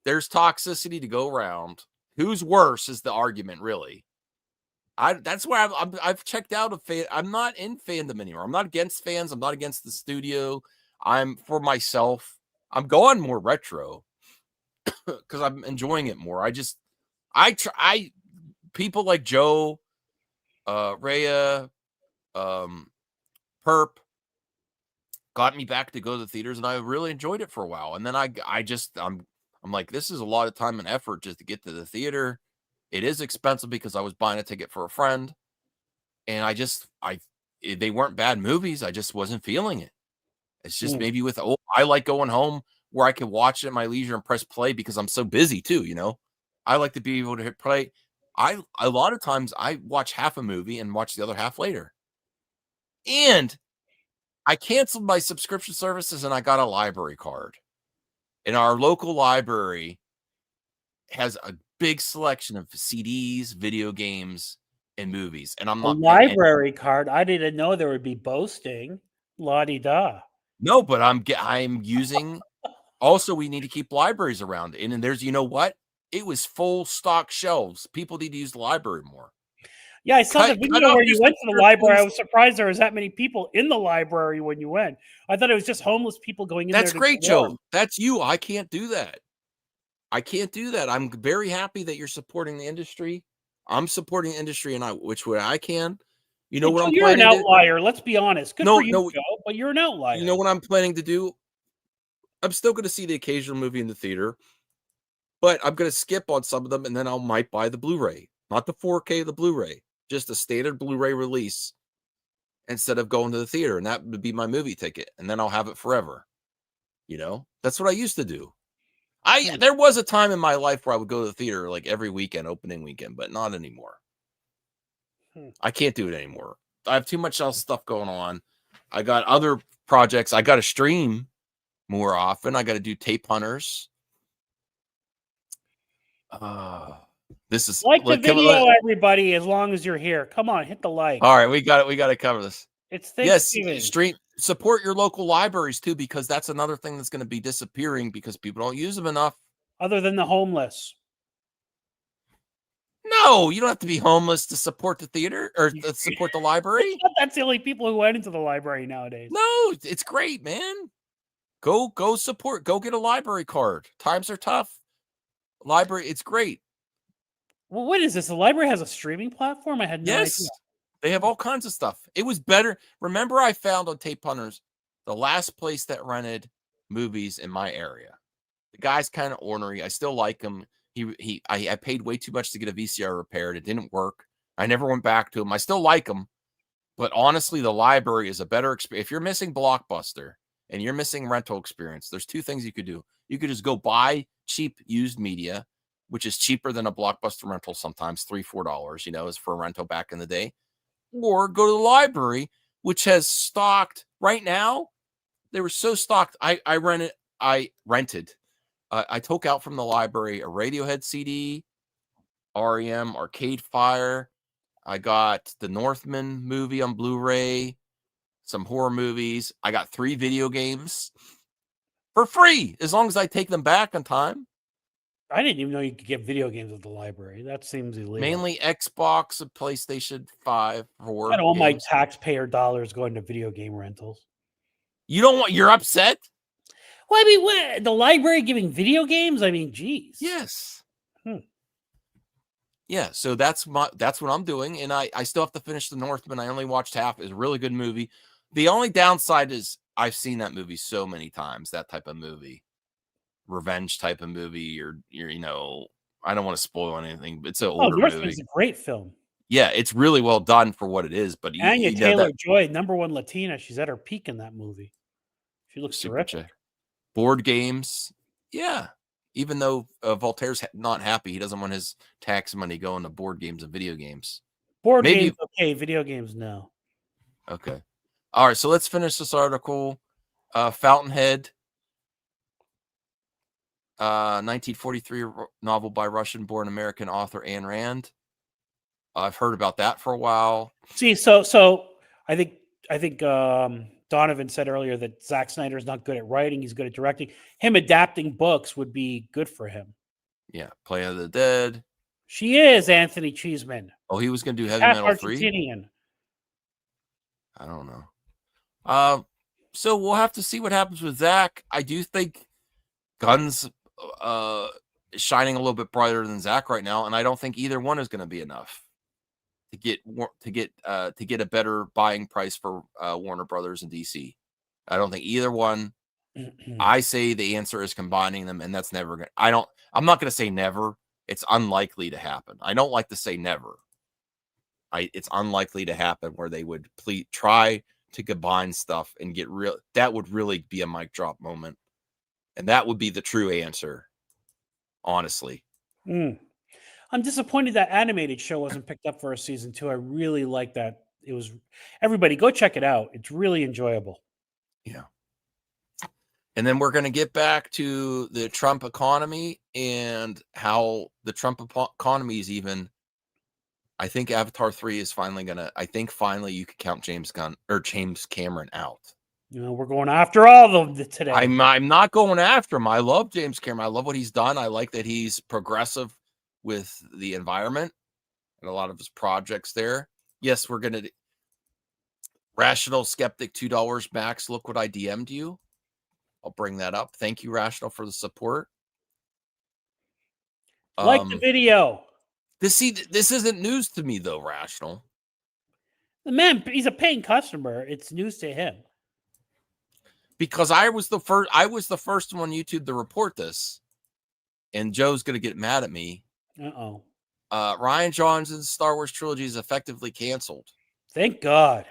There's toxicity to go around. Who's worse is the argument, really. That's why I've checked out of fan. I'm not in fandom anymore. I'm not against fans. I'm not against the studio. I'm for myself. I'm going more retro because I'm enjoying it more. I people like Joe, Rhea, Perp got me back to go to the theaters, and I really enjoyed it for a while. And then I'm like, this is a lot of time and effort just to get to the theater. It is expensive because I was buying a ticket for a friend, and they weren't bad movies. I just wasn't feeling it. It's just Mm. maybe I like going home where I can watch it at my leisure and press play because I'm so busy too. I like to be able to hit play. A lot of times I watch half a movie and watch the other half later. And I canceled my subscription services and I got a library card. And our local library has a big selection of CDs, video games, and movies. And I'm A not paying any. library card. I didn't know there would be boasting. La di da. No, but I'm using. Also, we need to keep libraries around. And then there's, you know what? It was full stock shelves. People need to use the library more. Yeah, I saw the Cut video off where your you went to the library. I subscriptions. was surprised there was that many people in the library when you went. I thought it was just homeless people going in there That's to great, get warm. Joe. That's you. I can't do that. I can't do that. I'm very happy that you're supporting the industry. I'm supporting the industry which way I can. You know what I'm You're an planning to outlier. Let's be honest. Good No, for you, no. Joe, but you're an outlier. You know what I'm planning to do? I'm still going to see the occasional movie in the theater, but I'm going to skip on some of them, and then I might buy the Blu-ray, not the 4K, the Blu-ray, just a standard Blu-ray release instead of going to the theater, and that would be my movie ticket, and then I'll have it forever. You know, that's what I used to do. There was a time in my life where I would go to the theater like every weekend, opening weekend, but not anymore. I can't do it anymore. I have too much else stuff going on. I got other projects. I got to stream more often. I got to do tape hunters. This is Like the video, everybody, as long as you're here. Come on, hit the like. All right, we got it. We got to cover this. It's Thanksgiving. Yes, support your local libraries too, because that's another thing that's going to be disappearing because people don't use them enough. Other than the homeless. No, you don't have to be homeless to support the theater or to support the library. That's the only people who went into the library nowadays. No, it's great, man. Go support. Go get a library card. Times are tough. Library, it's great. Well, what is this? The library has a streaming platform? I had no idea. They have all kinds of stuff. It was better. Remember, I found on Tape Hunters, the last place that rented movies in my area. The guy's kind of ornery. I still like him. I paid way too much to get a VCR repaired. It didn't work. I never went back to him. I still like him. But honestly, the library is a better experience. If you're missing Blockbuster and you're missing rental experience, there's two things you could do. You could just go buy cheap used media, which is cheaper than a Blockbuster rental sometimes, $3-4, is for a rental back in the day. Or go to the library, which has stocked right now. They were so stocked. I rented. I took out from the library a Radiohead CD, REM, Arcade Fire. I got the Northman movie on Blu-ray, some horror movies. I got 3 video games for free as long as I take them back on time. I didn't even know you could get video games at the library. That seems illegal. Mainly Xbox and PlayStation 5, 4. I got all my taxpayer dollars going to video game rentals. You're upset? Well, I mean, what, the library giving video games? I mean, geez. Yes. Yeah, so that's what I'm doing, and I still have to finish The Northman. I only watched half. It's a really good movie. The only downside is I've seen that movie so many times, that type of movie. Revenge type of movie, or I don't want to spoil anything, but it's an older movie. It's a great film. Yeah, it's really well done for what it is. But Anya Taylor-Joy, #1 Latina, she's at her peak in that movie. She looks terrific. Board games, yeah. Even though Voltaire's not happy, he doesn't want his tax money going to board games and video games. Games, okay. Video games, no. Okay. All right, so let's finish this article. Fountainhead. 1943 novel by Russian-born American author Ayn Rand. I've heard about that for a while. See, so I think Donovan said earlier that Zack Snyder is not good at writing; he's good at directing. Him adapting books would be good for him. Yeah, Play of the Dead. She is Anthony Cheeseman. Oh, he was going to do Heavy Metal 3. I don't know. So we'll have to see what happens with Zack. I do think Gunn's shining a little bit brighter than Zack right now, and I don't think either one is going to be enough to get a better buying price for Warner Brothers and DC. I don't think either one. I say the answer is combining them, and that's never going to. I'm not going to say never. It's unlikely to happen. I don't like to say never. It's unlikely to happen where they would try to combine stuff and get real. That would really be a mic drop moment. And that would be the true answer, honestly. I'm disappointed that animated show wasn't picked up for a season 2. I really like that. Everybody go check it out. It's really enjoyable. Yeah. And then we're going to get back to the Trump economy and how the Trump economy is even. I think Avatar 3 is finally finally you could count James Cameron out. We're going after all of them today. I'm not going after him. I love James Cameron. I love what he's done. I like that he's progressive with the environment and a lot of his projects there. Yes, we're going to Rational Skeptic $2 max. Look what I DM'd you. I'll bring that up. Thank you, Rational, for the support. Like the video. This isn't news to me though, Rational. The man, he's a paying customer. It's news to him. Because I was the first one on YouTube to report this, and Joe's gonna get mad at me. Uh-oh. Rian Johnson's Star Wars trilogy is effectively canceled. Thank God.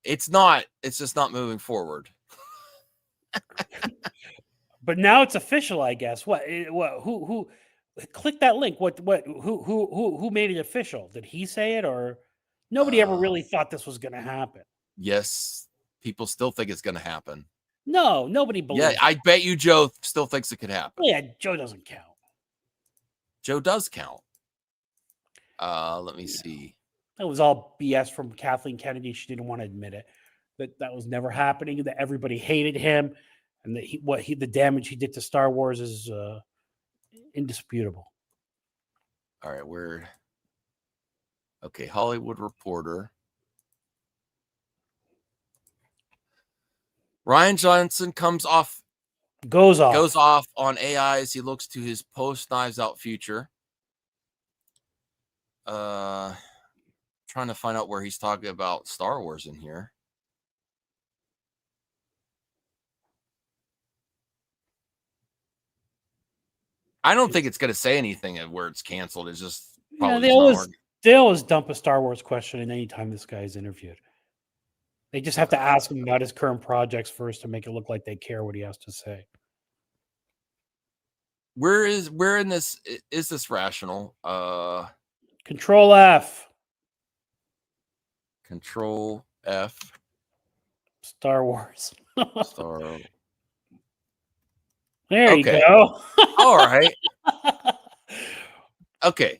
It's not. It's just not moving forward. But now it's official, I guess. What? Who? Click that link. What? Who made it official? Did he say it, or nobody ever really thought this was going to happen? Yes, people still think it's going to happen. No, nobody believes. Yeah, I bet you Joe still thinks it could happen. Yeah, Joe doesn't count. Joe does count. Let me see. That was all BS from Kathleen Kennedy. She didn't want to admit it. That was never happening. That everybody hated him, and that the damage he did to Star Wars is indisputable. All right, okay. Hollywood Reporter. Rian Johnson goes off on AI as he looks to his post Knives Out future. Trying to find out where he's talking about Star Wars in here. I don't think it's going to say anything where it's canceled. It's just probably they always dump a Star Wars question in any time this guy is interviewed. They just have to ask him about his current projects first to make it look like they care what he has to say. Where in this is this rational? Control F. Control F. Star Wars. Star. There you go. All right. Okay.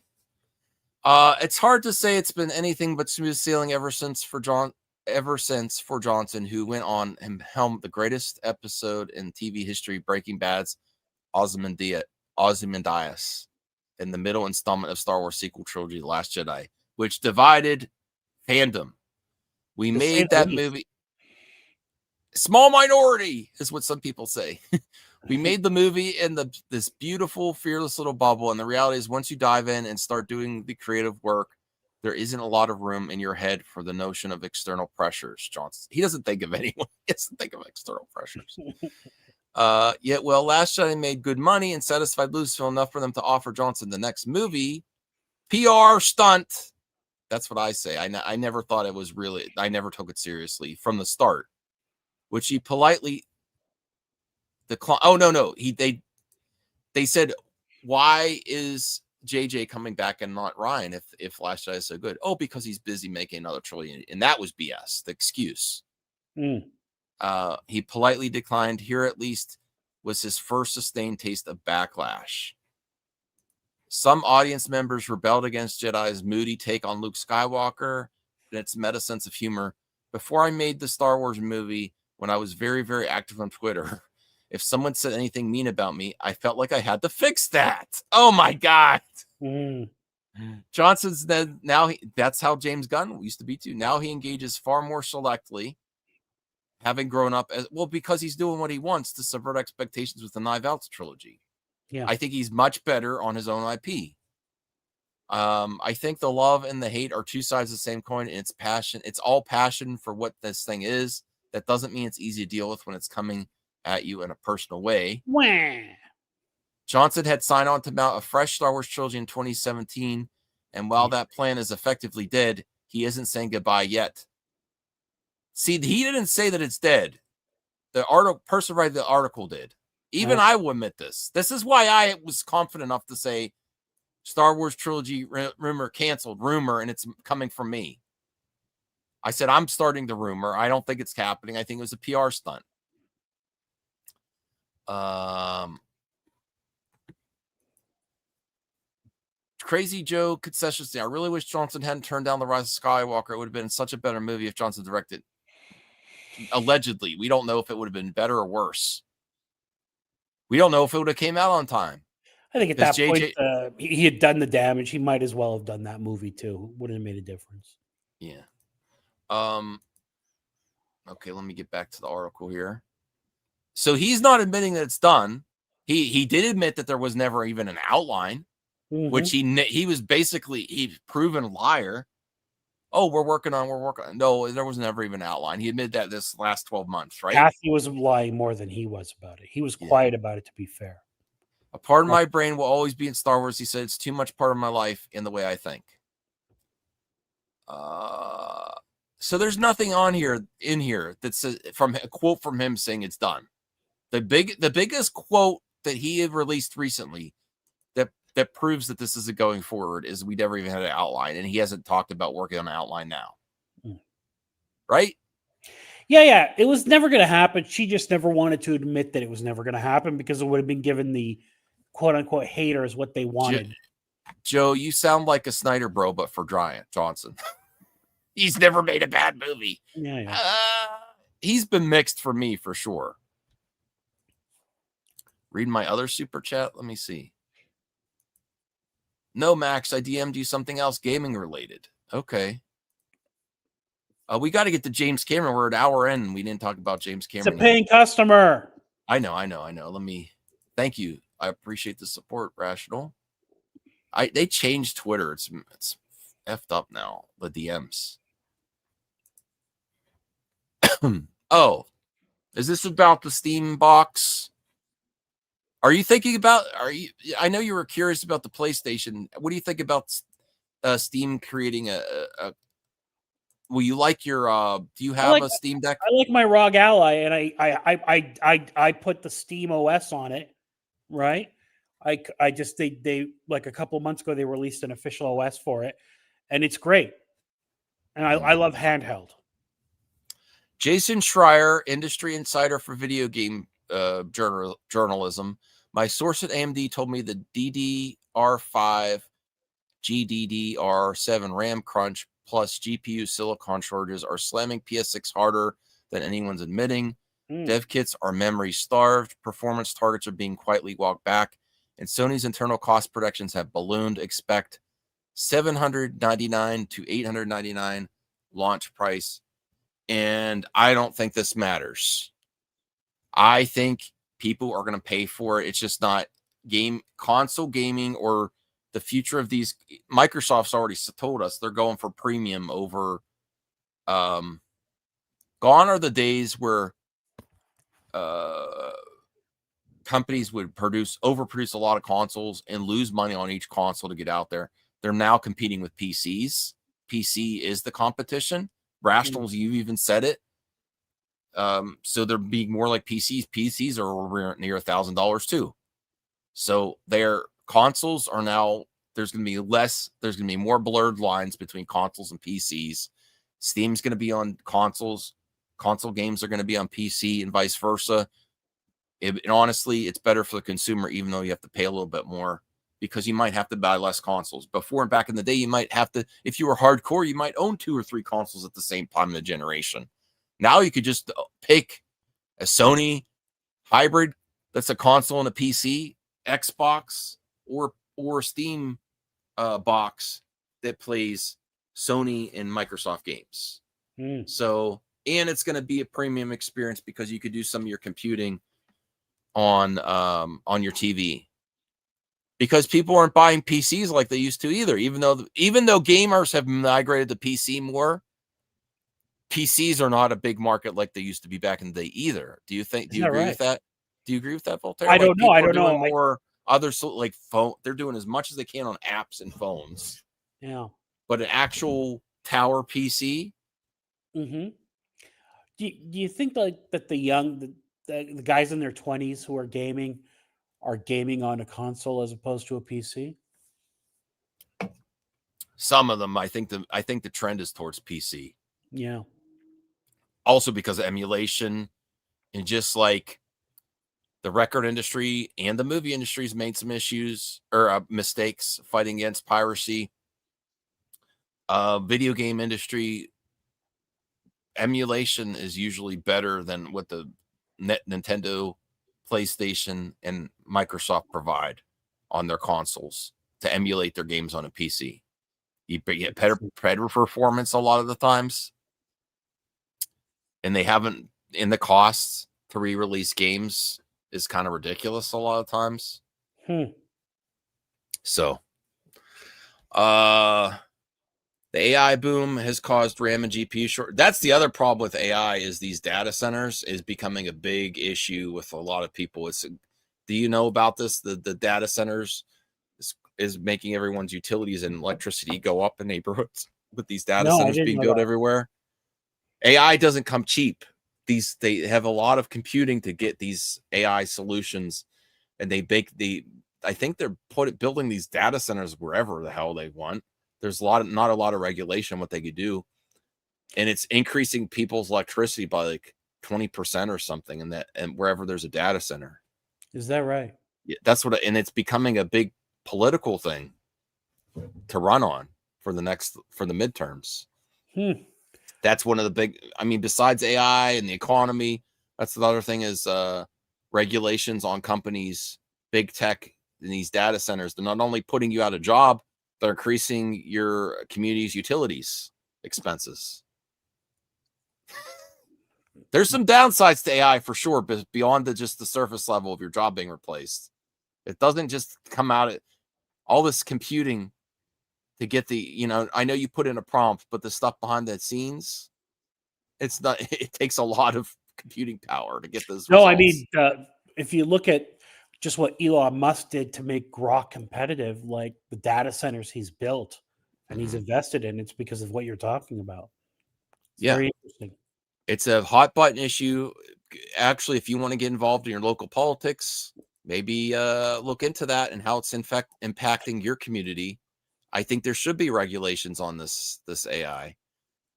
It's hard to say it's been anything but smooth sailing ever since for Johnson, who went on and helmed the greatest episode in TV history, Breaking Bad's Ozymandias, in the middle installment of Star Wars sequel trilogy, The Last Jedi, which divided fandom. We made that movie. Small minority is what some people say. We made the movie in this beautiful, fearless little bubble. And the reality is once you dive in and start doing the creative work, there isn't a lot of room in your head for the notion of external pressures. Johnson, he doesn't think of anyone. He doesn't think of external pressures. Yet, Last Jedi made good money and satisfied Lucasfilm enough for them to offer Johnson the next movie. PR stunt. That's what I say. I never thought it was really, I never took it seriously from the start, which he politely declined. Oh, no. They said, why is JJ coming back and not Ryan if Last Jedi is so good? Oh, because he's busy making another trilogy. And that was BS, the excuse. He politely declined. Here, at least, was his first sustained taste of backlash. Some audience members rebelled against Jedi's moody take on Luke Skywalker and its meta sense of humor. Before I made the Star Wars movie, when I was very, very active on Twitter, if someone said anything mean about me, I felt like I had to fix that. Oh, my God. Johnson's then that's how James Gunn used to be, too. Now he engages far more selectively, having grown up because he's doing what he wants to subvert expectations with the Knives Out trilogy. Yeah. I think he's much better on his own IP. I think the love and the hate are two sides of the same coin, and it's passion. It's all passion for what this thing is. That doesn't mean it's easy to deal with when it's coming at you in a personal way. Wah. Johnson had signed on to mount a fresh Star Wars trilogy in 2017, and while that plan is effectively dead, he isn't saying goodbye yet. See, he didn't say that it's dead. The person writing the article did. Even I will admit this. This is why I was confident enough to say Star Wars trilogy rumor canceled, and it's coming from me. I said, I'm starting the rumor. I don't think it's happening. I think it was a PR stunt. Crazy Joe concessions. I really wish Johnson hadn't turned down The Rise of Skywalker. It would have been such a better movie if Johnson directed. Allegedly, we don't know if it would have been better or worse. We don't know if it would have came out on time. I think at that point, he had done the damage. He might as well have done that movie too. Wouldn't have made a difference. Yeah. Okay, let me get back to the article here. So he's not admitting that it's done. He did admit that there was never even an outline, which he was basically proven liar. oh, we're working on. No, there was never even an outline. He admitted that this last 12 months, right? Kathy was lying more than he was about it. He was quiet about it, to be fair. A part of my brain will always be in Star Wars. He said it's too much part of my life in the way I think. So there's nothing in here that's a quote from him saying it's done. The biggest quote that he had released recently that proves that this isn't going forward is we never even had an outline, and he hasn't talked about working on an outline now. Right? Yeah. It was never going to happen. She just never wanted to admit that it was never going to happen because it would have been given the quote unquote haters what they wanted. Joe, you sound like a Snyder bro, but for Johnson. He's never made a bad movie. Yeah. He's been mixed for me for sure. Read my other super chat. Let me see. No, Max, I DM'd you something else gaming related. Okay. We got to get to James Cameron. We're an hour in and we didn't talk about James Cameron. It's a paying customer. I know. Thank you. I appreciate the support, Rational. They changed Twitter. It's effed up now, the DMs. Oh, is this about the Steam box? Are you thinking about, I know you were curious about the PlayStation. What do you think about Steam creating will you like your, do you have a Steam Deck? I like my ROG Ally, and I put the Steam OS on it, right? I just, they like a couple months ago, they released an official OS for it, and it's great. And I love handheld. Jason Schreier, industry insider for video game journalism. My source at AMD told me the DDR5 GDDR7 RAM crunch plus GPU silicon shortages are slamming PS6 harder than anyone's admitting. Dev kits are memory starved. Performance targets are being quietly walked back. And Sony's internal cost projections have ballooned. Expect $799 to $899 launch price. And I don't think this matters. I think people are going to pay for it. It's just not console gaming or the future of these. Microsoft's already told us they're going for premium over. Gone are the days where companies would overproduce a lot of consoles and lose money on each console to get out there. They're now competing with PCs. PC is the competition. Rationals, you even said it. So they're being more like PCs. PCs are near $1,000 too. So their consoles are now, there's going to be more blurred lines between consoles and PCs. Steam's going to be on consoles. Console games are going to be on PC and vice versa. And honestly, it's better for the consumer, even though you have to pay a little bit more because you might have to buy less consoles. Before and back in the day, you might have to, if you were hardcore, you might own 2 or 3 consoles at the same time in the generation. Now you could just pick a Sony hybrid that's a console and a PC, Xbox, or a Steam box that plays Sony and Microsoft games. So, and it's going to be a premium experience because you could do some of your computing on your TV. Because people aren't buying PCs like they used to either. Even though gamers have migrated to PC more, PCs are not a big market like they used to be back in the day either. Do you agree with that? Do you agree with that, Voltaire? I don't know. I don't know. More like phone. They're doing as much as they can on apps and phones. Yeah. But an actual tower PC. Mm-hmm. Do you think that the guys in their 20s who are gaming on a console as opposed to a PC? Some of them, I think the trend is towards PC. Yeah. Also because of emulation, and just like the record industry and the movie industry's made some issues or mistakes fighting against piracy. Video game industry emulation is usually better than what the Nintendo, PlayStation, and Microsoft provide on their consoles to emulate their games on a PC. You get better performance a lot of the times. And they haven't, in the costs to re-release games is kind of ridiculous a lot of times. So, The AI boom has caused RAM and GPU short. That's the other problem with AI is these data centers is becoming a big issue with a lot of people. Do you know about this? The data centers is making everyone's utilities and electricity go up in neighborhoods with these data No, I centers didn't being know built that. everywhere. AI doesn't come cheap. They have a lot of computing to get these AI solutions, and I think they're building these data centers wherever the hell they want. There's not a lot of regulation what they could do, and it's increasing people's electricity by like 20% or something, and wherever there's a data center. Is that right? Yeah, and it's becoming a big political thing to run on for the midterms. That's one of the big, I mean, besides AI and the economy, that's the other thing is regulations on companies, big tech in these data centers. They're not only putting you out of job, they're increasing your community's utilities expenses. There's some downsides to AI for sure, but beyond just the surface level of your job being replaced. It doesn't just come out at all this computing to get I know you put in a prompt, but the stuff behind the scenes, it takes a lot of computing power to get those No, results. I mean, if you look at just what Elon Musk did to make Grok competitive, like the data centers he's built and he's invested in, it's because of what you're talking about. It's very interesting. It's a hot button issue. Actually, if you want to get involved in your local politics, maybe look into that and how it's impacting your community. I think there should be regulations on this AI.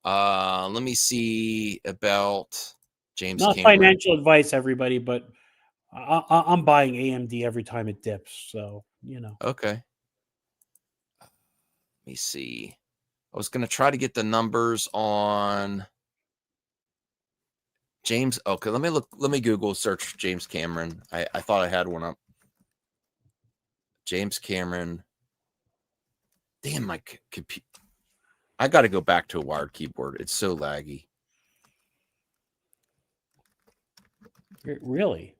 Let me see about James Not Cameron. financial advice, everybody, but I'm buying AMD every time it dips. So, Okay. Let me see. I was going to try to get the numbers on James. Okay, let me Google search James Cameron. I thought I had one up. James Cameron. Damn, my computer. I got to go back to a wired keyboard. It's so laggy. Really?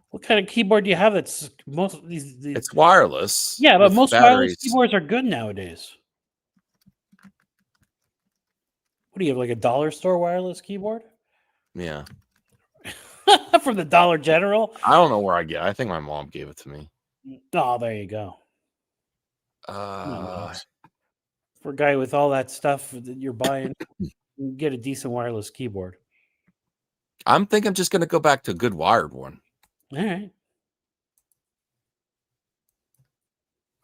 What kind of keyboard do you have that's most of these It's wireless. Yeah, but most wireless batteries. keyboards are good nowadays. What do you have, like a dollar store wireless keyboard? Yeah. From the Dollar General? I don't know where I get it. I think my mom gave it to me. Oh, there you go. For a guy with all that stuff that you're buying, you can get a decent wireless keyboard. I'm thinking I'm just going to go back to a good wired one. All right.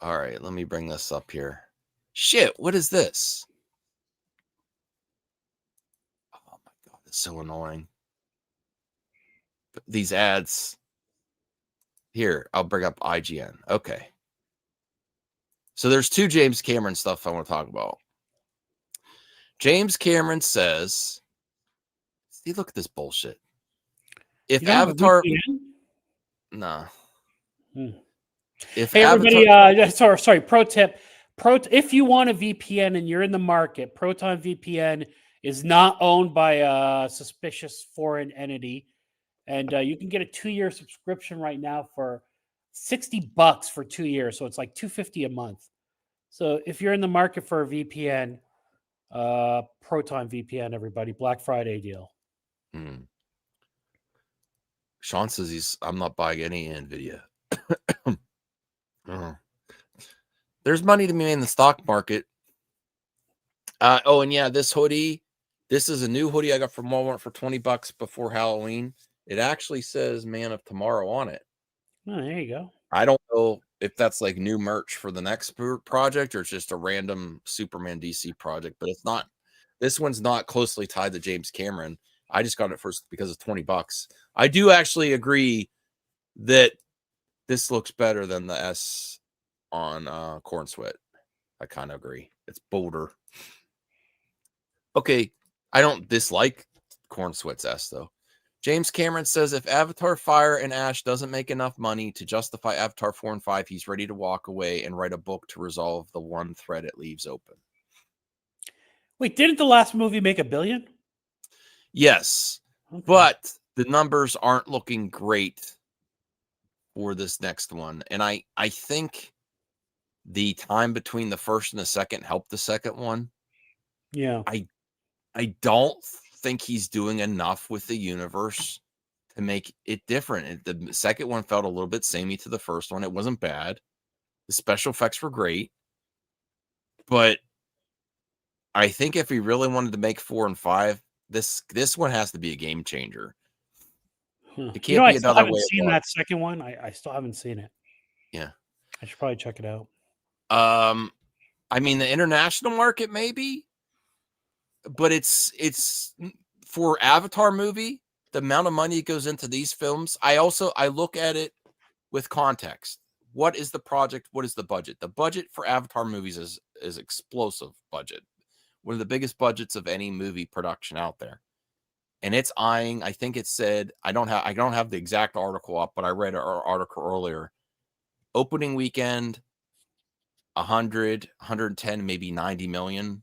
All right, let me bring this up here. Shit, what is this? Oh my God, it's so annoying. These ads. Here, I'll bring up IGN. Okay. So there's two James Cameron stuff I want to talk about. James Cameron says, see, look at this bullshit. If You don't have a Avatar, VPN? no. If hey, everybody, sorry, pro tip. If you want a VPN and you're in the market, Proton VPN is not owned by a suspicious foreign entity. And you can get a 2-year subscription right now for $60 for 2 years. So it's like $250 a month. So if you're in the market for a VPN, Proton VPN, everybody, Black Friday deal. Sean says I'm not buying any NVIDIA. There's money to be made in the stock market. Oh, and yeah, this hoodie. This is a new hoodie I got from Walmart for $20 before Halloween. It actually says Man of Tomorrow on it. Oh, there you go. I don't know if that's like new merch for the next project or it's just a random Superman DC project, but it's not. This one's not closely tied to James Cameron. I just got it first because it's $20. I do actually agree that this looks better than the S on Corn Sweat. I kind of agree. It's bolder. Okay, I don't dislike Corn Sweat's S though. James Cameron says if Avatar Fire and Ash doesn't make enough money to justify Avatar 4 and 5, he's ready to walk away and write a book to resolve the one thread it leaves open. Wait, didn't the last movie make $1 billion? Yes, okay. But the numbers aren't looking great for this next one. And I think the time between the first and the second helped the second one. Yeah. I don't think he's doing enough with the universe to make it different. The second one felt a little bit samey to the first one. It wasn't bad. The special effects were great. But I think if he really wanted to make 4 and 5, this one has to be a game changer. It You can't know, I be still another haven't way of seen life. that second one. I still haven't seen it. Yeah. I should probably check it out. I mean, the international market maybe, but it's for Avatar movie, the amount of money that goes into these films. I look at it with context. What is the project? What is the budget? The budget for Avatar movies is explosive budget. One of the biggest budgets of any movie production out there. And it's eyeing, I think it said, I don't have the exact article up, but I read our article earlier. Opening weekend, 100, 110, maybe 90 million.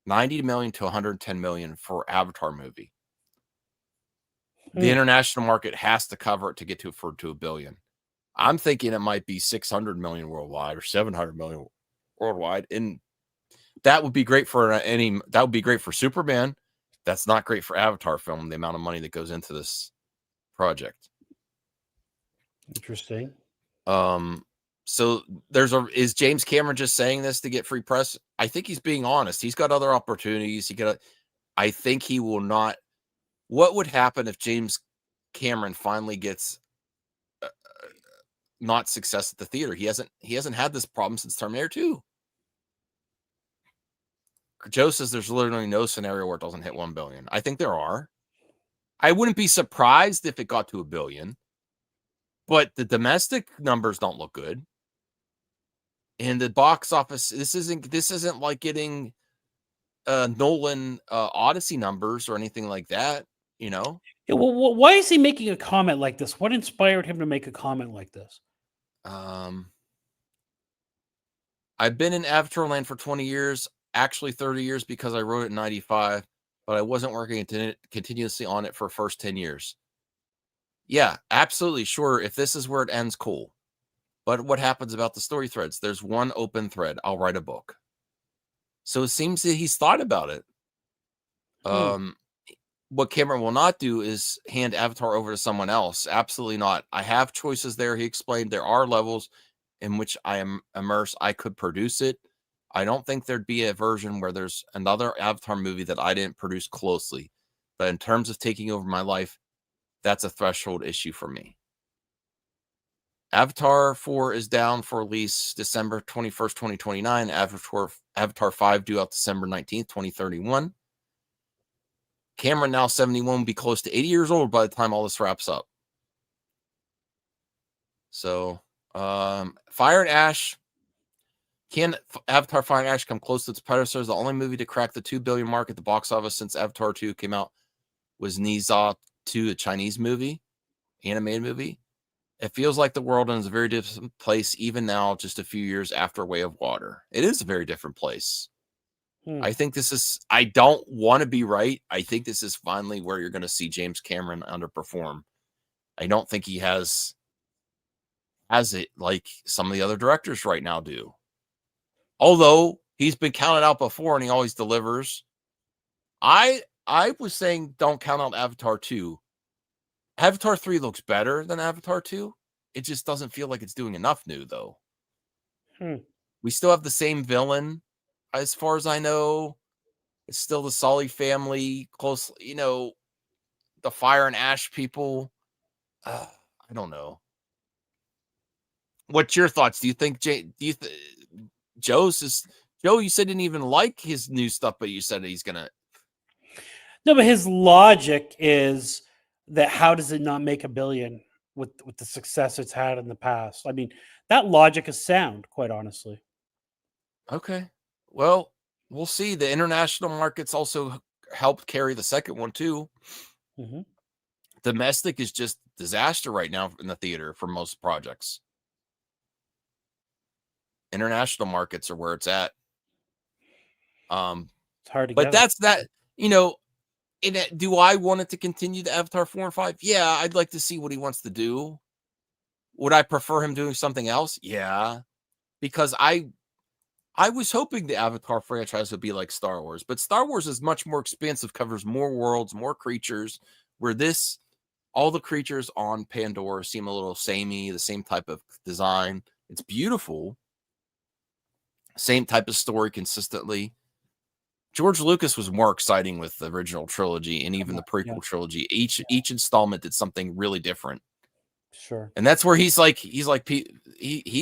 90 million to 110 million for Avatar movie. The international market has to cover it to get to $1 billion. I'm thinking it might be 600 million worldwide or 700 million worldwide. And that would be great for that would be great for Superman. That's not great for Avatar film, the amount of money that goes into this project. Interesting. So is James Cameron just saying this to get free press? I think he's being honest. He's got other opportunities. I think he will not. What would happen if James Cameron finally gets not success at the theater? He hasn't had this problem since Terminator 2. Joe says there's literally no scenario where it doesn't hit 1 billion. I think there are. I wouldn't be surprised if it got to 1 billion, but the domestic numbers don't look good. And the box office, this isn't like getting Nolan Odyssey numbers or anything like that, you know? Yeah, well, why is he making a comment like this? What inspired him to make a comment like this? I've been in Avatar land for 20 years, actually 30 years because I wrote it in 95, but I wasn't working continuously on it for the first 10 years. Yeah, absolutely. Sure. If this is where it ends, cool. But what happens about the story threads? There's one open thread. I'll write a book. So it seems that he's thought about it. What Cameron will not do is hand Avatar over to someone else. Absolutely not. I have choices there. He explained there are levels in which I am immersed. I could produce it. I don't think there'd be a version where there's another Avatar movie that I didn't produce closely. But in terms of taking over my life, that's a threshold issue for me. Avatar 4 is down for release December 21st, 2029. Avatar 5 due out December 19th, 2031. Cameron, now 71, will be close to 80 years old by the time all this wraps up. So, Fire and Ash. Can Avatar Fire and Ash come close to its predecessors? The only movie to crack the 2 billion mark at the box office since Avatar 2 came out was Niza 2, a Chinese movie, animated movie. It feels like the world is a very different place even now, just a few years after Way of Water. It is a very different place. I think this is, I don't want to be right. I think this is finally where you're going to see James Cameron underperform. I don't think he has it like some of the other directors right now do. Although he's been counted out before and he always delivers. I was saying don't count out Avatar 2. Avatar 3 looks better than Avatar 2. It just doesn't feel like it's doing enough new, though. We still have the same villain, as far as I know. It's still the Sully family, close, the Fire and Ash people. I don't know. What's your thoughts? Do you think Joe, you said didn't even like his new stuff, but you said he's gonna. No, but his logic is that how does it not make $1 billion with the success it's had in the past? I mean, that logic is sound, quite honestly. Okay. Well, we'll see. The international markets also helped carry the second one too. Domestic is just disaster right now in the theater for most projects. International markets are where it's at. It's hard to but get that's that, do I want it to continue the Avatar 4 and 5? Yeah, I'd like to see what he wants to do. Would I prefer him doing something else? Yeah. because I was hoping the Avatar franchise would be like Star Wars, but Star Wars is much more expansive, covers more worlds, more creatures, where all the creatures on Pandora seem a little samey, the same type of design. It's beautiful. Same type of story consistently. George Lucas was more exciting with the original trilogy and even the prequel trilogy. Each installment did something really different. Sure. And that's where he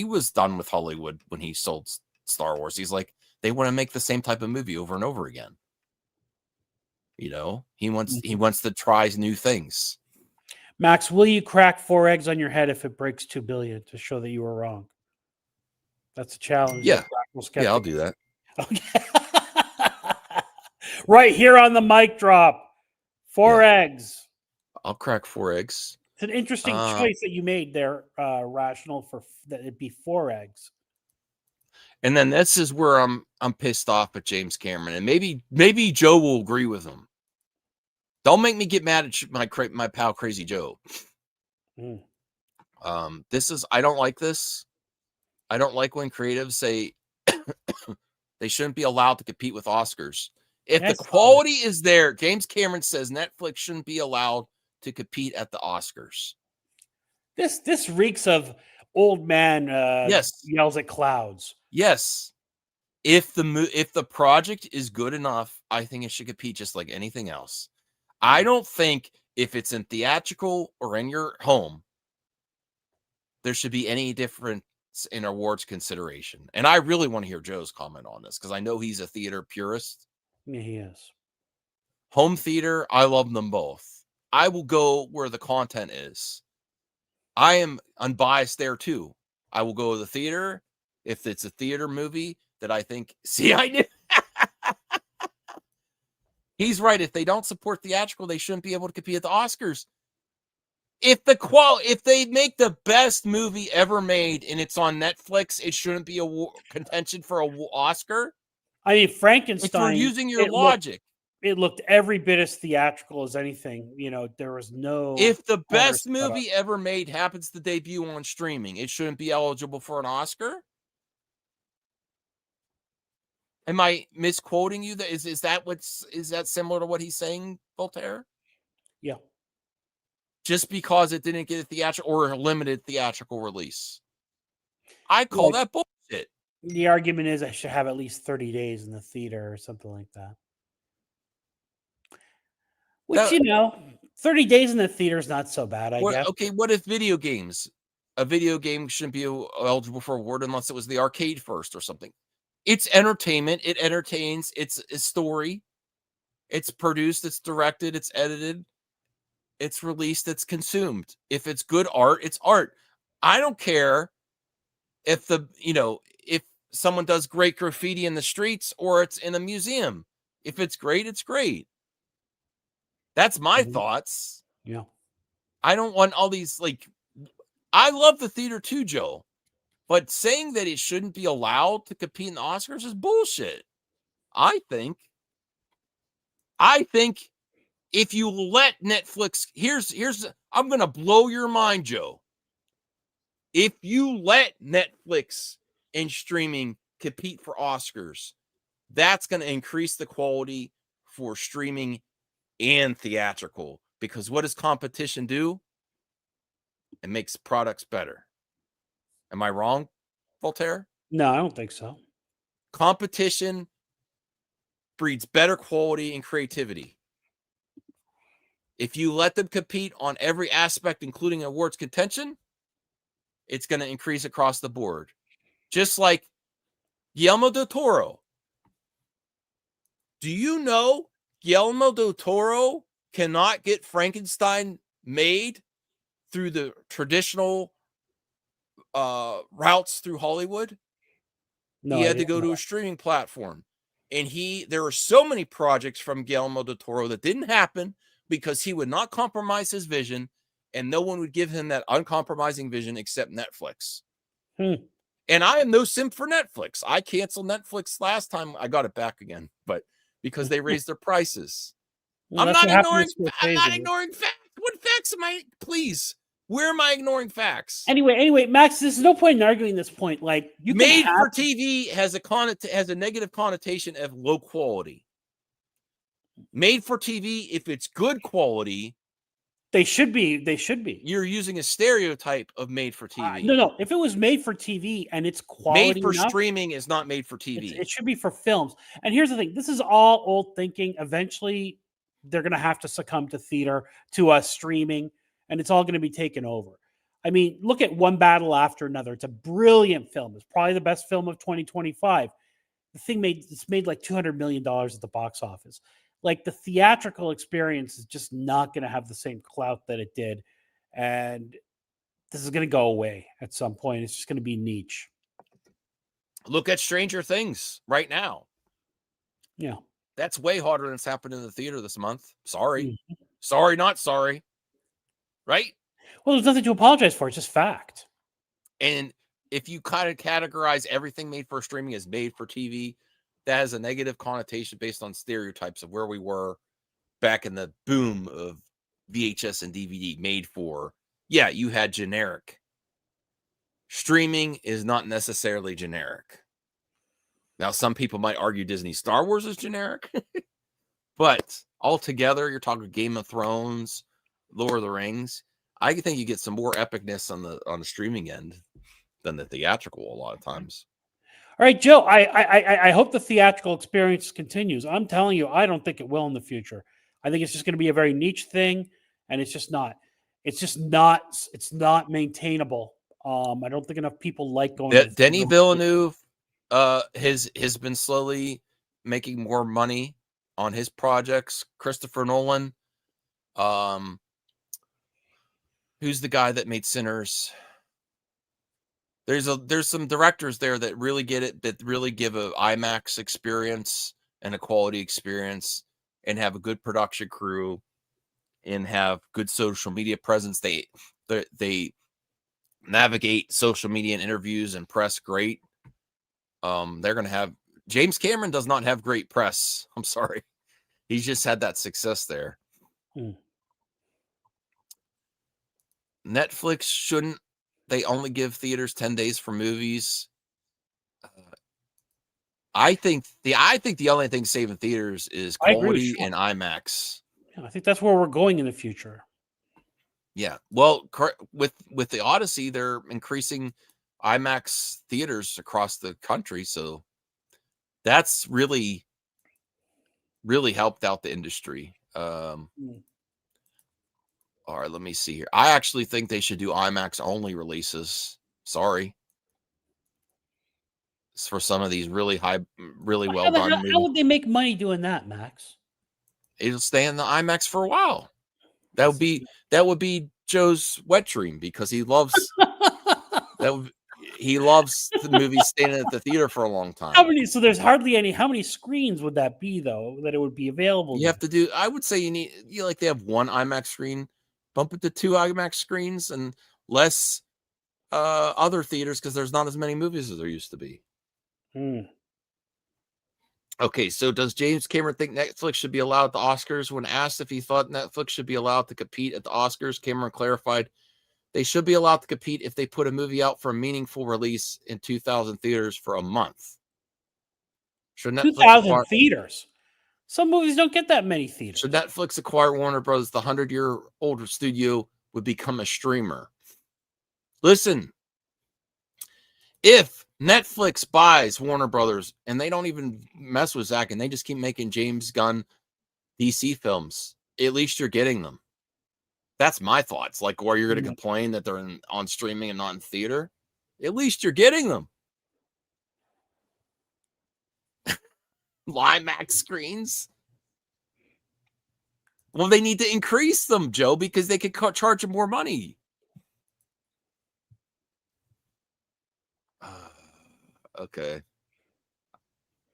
was done with Hollywood when he sold Star Wars. He's like, they want to make the same type of movie over and over again. You know, he wants to try new things. Max, will you crack 4 eggs on your head if it breaks 2 billion to show that you were wrong? That's a challenge. Yeah. Yeah, I'll do that. Okay. Right here on the mic drop. 4 eggs. I'll crack 4 eggs. It's an interesting choice that you made there, Rational, for that it'd be 4 eggs. And then this is where I'm pissed off at James Cameron, and maybe Joe will agree with him. Don't make me get mad at my pal Crazy Joe. I don't like this. I don't like when creatives say they shouldn't be allowed to compete with Oscars. If the quality is there, James Cameron says Netflix shouldn't be allowed to compete at the Oscars. This reeks of old man yells at clouds. Yes. If the project is good enough, I think it should compete just like anything else. I don't think if it's in theatrical or in your home, there should be any difference in awards consideration. And I really want to hear Joe's comment on this because I know he's a theater purist. Yeah, he is. Home theater, I love them both. I will go where the content is. I am unbiased there too. I will go to the theater if it's a theater movie that I think. See, I knew. He's right. If they don't support theatrical, they shouldn't be able to compete at the Oscars. If they make the best movie ever made and it's on Netflix, it shouldn't be a contention for an Oscar. I mean, Frankenstein. If you're using your logic, it looked every bit as theatrical as anything. You know, there was no. If the best movie ever made happens to debut on streaming, it shouldn't be eligible for an Oscar. Am I misquoting you? Is that similar to what he's saying, Voltaire? Yeah. Just because it didn't get a theatrical or a limited theatrical release. I call that bullshit. The argument is I should have at least 30 days in the theater or something like that. Which, 30 days in the theater is not so bad, I guess. Okay, what if video games? A video game shouldn't be eligible for award unless it was the arcade first or something. It's entertainment. It entertains. It's a story. It's produced. It's directed. It's edited. It's released. It's consumed. If it's good art, it's art. I don't care if if someone does great graffiti in the streets or it's in a museum. If it's great, it's great. That's my thoughts. Yeah. I don't want all these, I love the theater too, Joe. But saying that it shouldn't be allowed to compete in the Oscars is bullshit. I think if you let Netflix, I'm going to blow your mind, Joe. If you let Netflix and streaming compete for Oscars, that's going to increase the quality for streaming and theatrical. Because what does competition do? It makes products better. Am I wrong, Voltaire? No, I don't think so. Competition breeds better quality and creativity. If you let them compete on every aspect, including awards contention, it's going to increase across the board. Just like Guillermo del Toro. Do you know Guillermo del Toro cannot get Frankenstein made through the traditional routes through Hollywood? No, he had to go to a streaming platform. And there were so many projects from Guillermo del Toro that didn't happen because he would not compromise his vision, and no one would give him that uncompromising vision except Netflix. And I am no simp for Netflix. I canceled Netflix last time. I got it back again, but because they raised their prices. Well, I'm not ignoring facts. What facts am I? Please. Where am I ignoring facts? Anyway, Max, there's no point in arguing this point. Like, you Made for TV has a negative connotation of low quality. Made for TV, if it's good quality, they should be. You're using a stereotype of made for TV. No. If it was made for TV and it's quality made for enough, streaming is not made for TV. it should be for films. And here's the thing: this is all old thinking. Eventually, they're going to have to succumb to theater, to streaming, and it's all going to be taken over. I mean, look at One Battle After Another. It's a brilliant film. It's probably the best film of 2025. The thing made like $200 million at the box office. Like, the theatrical experience is just not going to have the same clout that it did. And this is going to go away at some point. It's just going to be niche. Look at Stranger Things right now. Yeah. That's way harder than it's happened in the theater this month. Sorry. Mm-hmm. Sorry, not sorry. Right? Well, there's nothing to apologize for. It's just fact. And if you kind of categorize everything made for streaming as made for TV, that has a negative connotation based on stereotypes of where we were back in the boom of VHS and DVD made for. Yeah, you had generic. Streaming is not necessarily generic. Now, some people might argue Disney Star Wars is generic, but altogether, you're talking Game of Thrones, Lord of the Rings. I think you get some more epicness on the streaming end than the theatrical a lot of times. All right, Joe, I hope the theatrical experience continues. I'm telling you, I don't think it will in the future. I think it's just going to be a very niche thing, and it's not maintainable. I don't think enough people like going to Denis Villeneuve has been slowly making more money on his projects. Christopher Nolan, who's the guy that made Sinners? There's some directors there that really get it, that really give a IMAX experience and a quality experience and have a good production crew and have good social media presence. They navigate social media and interviews and press great. They're going to have James Cameron does not have great press. I'm sorry. He's just had that success there. Netflix shouldn't. They only give theaters 10 days for movies. I think the only thing saving theaters is quality and IMAX. Yeah, I think that's where we're going in the future. Yeah. Well, with the Odyssey, they're increasing IMAX theaters across the country. So that's really, really helped out the industry. All right, let me see here. I actually think they should do IMAX only releases. Sorry. It's for some of these really well done movies. How would they make money doing that, Max? It'll stay in the IMAX for a while. That would be Joe's wet dream, because he loves he loves the movies staying at the theater for a long time. So there's hardly any. How many screens would that be, though, that it would be available? You have to do. I would say they have one IMAX screen, bump it to 2 IMAX screens, and less other theaters, because there's not as many movies as there used to be. Okay, so does James Cameron think Netflix should be allowed at the Oscars? When asked if he thought Netflix should be allowed to compete at the Oscars, Cameron clarified they should be allowed to compete if they put a movie out for a meaningful release in 2,000 theaters for a month. Should Netflix 2,000 theaters? Some movies don't get that many theaters. Should Netflix acquire Warner Bros., the 100-year-old studio would become a streamer? Listen, if Netflix buys Warner Brothers and they don't even mess with Zack and they just keep making James Gunn DC films, at least you're getting them. That's my thoughts. Like, or you're going to complain that they're on streaming and not in theater. At least you're getting them. IMAX screens. Well, they need to increase them, Joe, because they could charge them more money. Okay.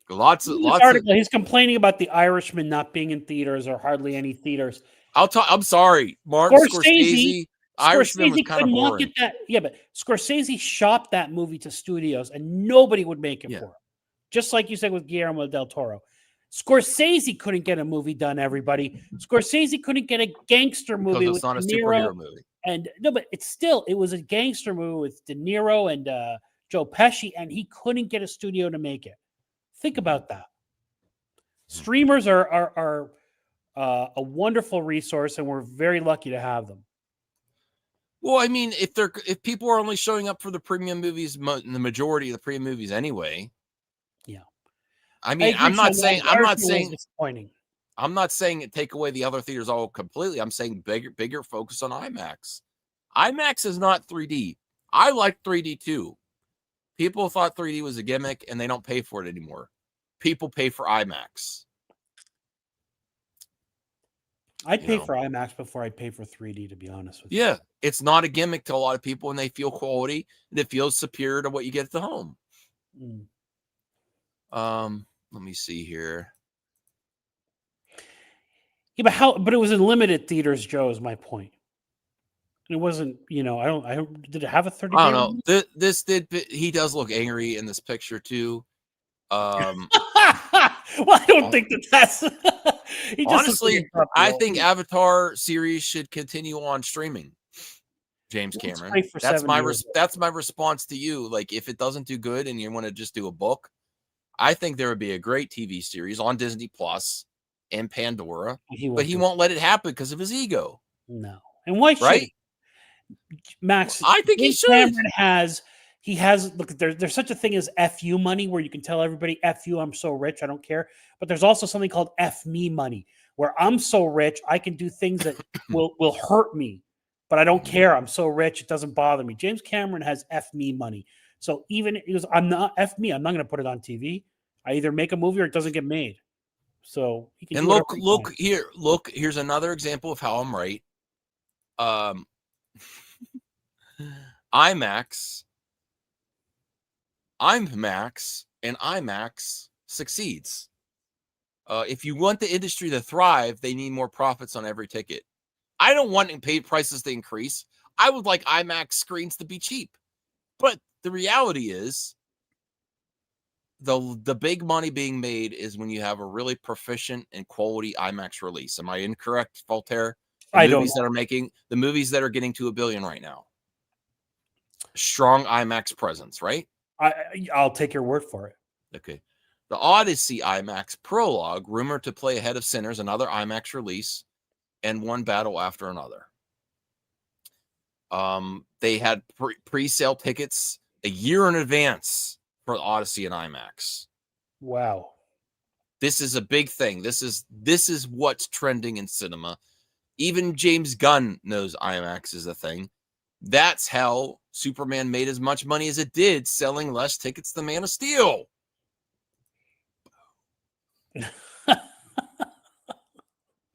Lots of article. He's complaining about The Irishman not being in theaters or hardly any theaters. I'm sorry, Martin Scorsese. Irishman was kind of boring. Get that. Yeah, but Scorsese shopped that movie to studios, and nobody would make it for him. Just like you said with Guillermo del Toro. Scorsese couldn't get a movie done, everybody. Scorsese couldn't get a gangster movie with not a Nero. superhero movie. And no, but it was a gangster movie with De Niro and Joe Pesci, and he couldn't get a studio to make it. Think about that. Streamers are a wonderful resource, and we're very lucky to have them. Well, I mean, if people are only showing up for the premium movies, the majority of the premium movies anyway. Yeah. I mean, I'm not saying disappointing. I'm not saying it take away the other theaters all completely. I'm saying bigger focus on IMAX. IMAX is not 3D. I like 3D too. People thought 3D was a gimmick and they don't pay for it anymore. People pay for IMAX. I'd pay for IMAX before I'd pay for 3D, to be honest with you. Yeah, it's not a gimmick to a lot of people, and they feel quality, and it feels superior to what you get at the home. Let me see here. Yeah, but it was in limited theaters, Joe, is my point. It wasn't, I don't did it have a 30? I don't know. He does look angry in this picture too. Well, I don't think that's honestly, I think Avatar series should continue on streaming. James Cameron. That's my response to you. Like, if it doesn't do good and you want to just do a book, I think there would be a great TV series on Disney Plus and Pandora, but he won't let it happen because of his ego. No. And why should right? Max, I think he should. Cameron look, there's such a thing as FU money, where you can tell everybody, FU, I'm so rich, I don't care. But there's also something called F me money, where I'm so rich, I can do things that will hurt me, but I don't care. I'm so rich, it doesn't bother me. James Cameron has F me money. So even I'm not going to put it on TV. I either make a movie or it doesn't get made. So he can here's another example of how I'm right. IMAX and IMAX succeeds. If you want the industry to thrive, they need more profits on every ticket. I don't want paid prices to increase. I would like IMAX screens to be cheap. But the reality is, the big money being made is when you have a really proficient and quality IMAX release. Am I incorrect, Voltaire? The movies that are getting to $1 billion right now. Strong IMAX presence, right? I'll take your word for it. Okay. The Odyssey IMAX prologue, rumored to play ahead of Sinners, another IMAX release, and one battle after another. They had pre-sale tickets a year in advance for Odyssey and IMAX. Wow. This is a big thing. This is what's trending in cinema. Even James Gunn knows IMAX is a thing. That's how Superman made as much money as it did, selling less tickets than Man of Steel.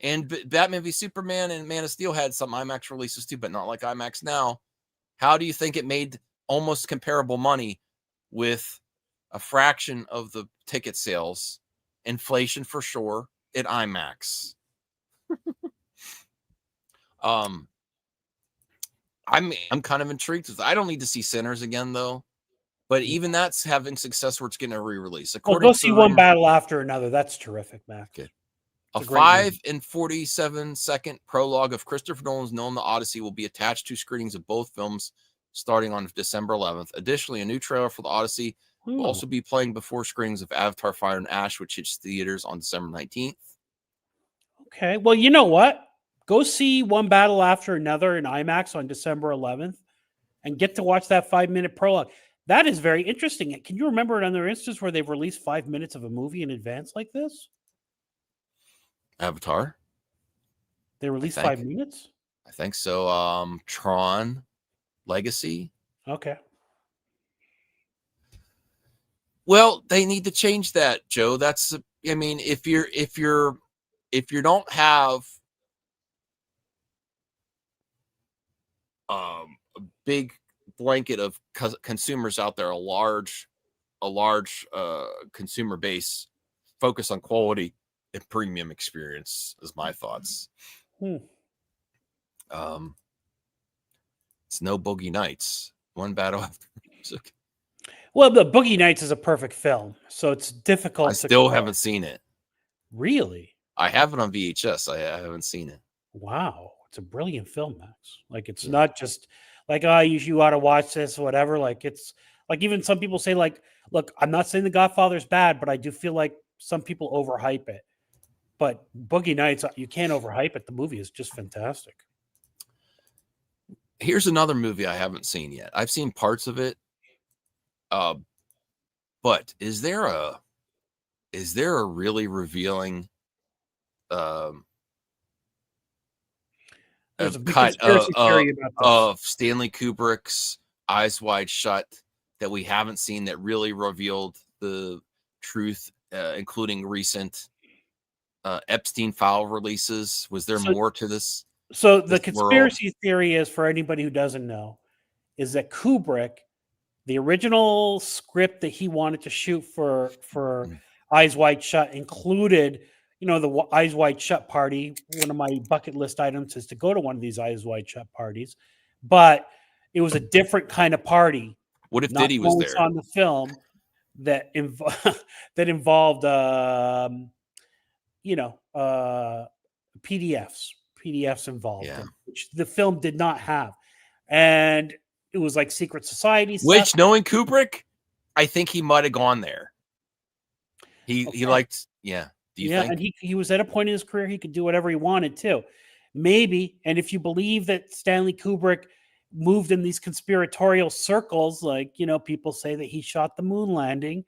And Batman v Superman and Man of Steel had some IMAX releases too, but not like IMAX now. How do you think it made almost comparable money with a fraction of the ticket sales? Inflation for sure at IMAX. I'm kind of intrigued. I don't need to see Sinners again though, but even that's having success where it's getting a re-release. Go see one battle after another. That's terrific, Max. Okay. A 5 and 47-second prologue of Christopher Nolan's Nolan the Odyssey will be attached to screenings of both films starting on December 11th. Additionally, a new trailer for the Odyssey will also be playing before screenings of Avatar Fire and Ash, which hits theaters on December 19th. Okay. Well, you know what? Go see one battle after another in IMAX on December 11th and get to watch that 5-minute prologue. That is very interesting. Can you remember another instance where they've released 5 minutes of a movie in advance like this? Avatar. They released 5 minutes? I think so. Tron Legacy. Okay. Well, they need to change that, Joe. If you don't have a big blanket of consumers out there, a large consumer base, focus on quality and premium experience is my thoughts. It's no Boogie Nights. One battle after music. Well, the Boogie Nights is a perfect film, so it's difficult. I still haven't seen it. Really? I have it on VHS. I haven't seen it. Wow, it's a brilliant film, Max. Like it's Yeah. not just like, oh, you ought to watch this or whatever. Like it's like even some people say, like, look, I'm not saying The Godfather's bad, but I do feel like some people overhype it. But Boogie Nights, you can't overhype it. The movie is just fantastic. Here's another movie I haven't seen yet. I've seen parts of it. But is there a really revealing There's a big cut conspiracy theory about this. of Stanley Kubrick's Eyes Wide Shut that we haven't seen that really revealed the truth, including recent Epstein file releases? Was there more to this? So the this conspiracy world? theory is, for anybody who doesn't know, is that Kubrick, the original script that he wanted to shoot for Eyes Wide Shut included, the Eyes Wide Shut party. One of my bucket list items is to go to one of these Eyes Wide Shut parties, but it was a different kind of party. What if Not Diddy the was one there? on the film that that involved PDFs involved, which the film did not have, and it was like secret society stuff. Which, knowing Kubrick, I think he might have gone there. He liked, yeah. Do you think? And he was at a point in his career he could do whatever he wanted too. Maybe, and if you believe that Stanley Kubrick moved in these conspiratorial circles, like, people say that he shot the moon landing.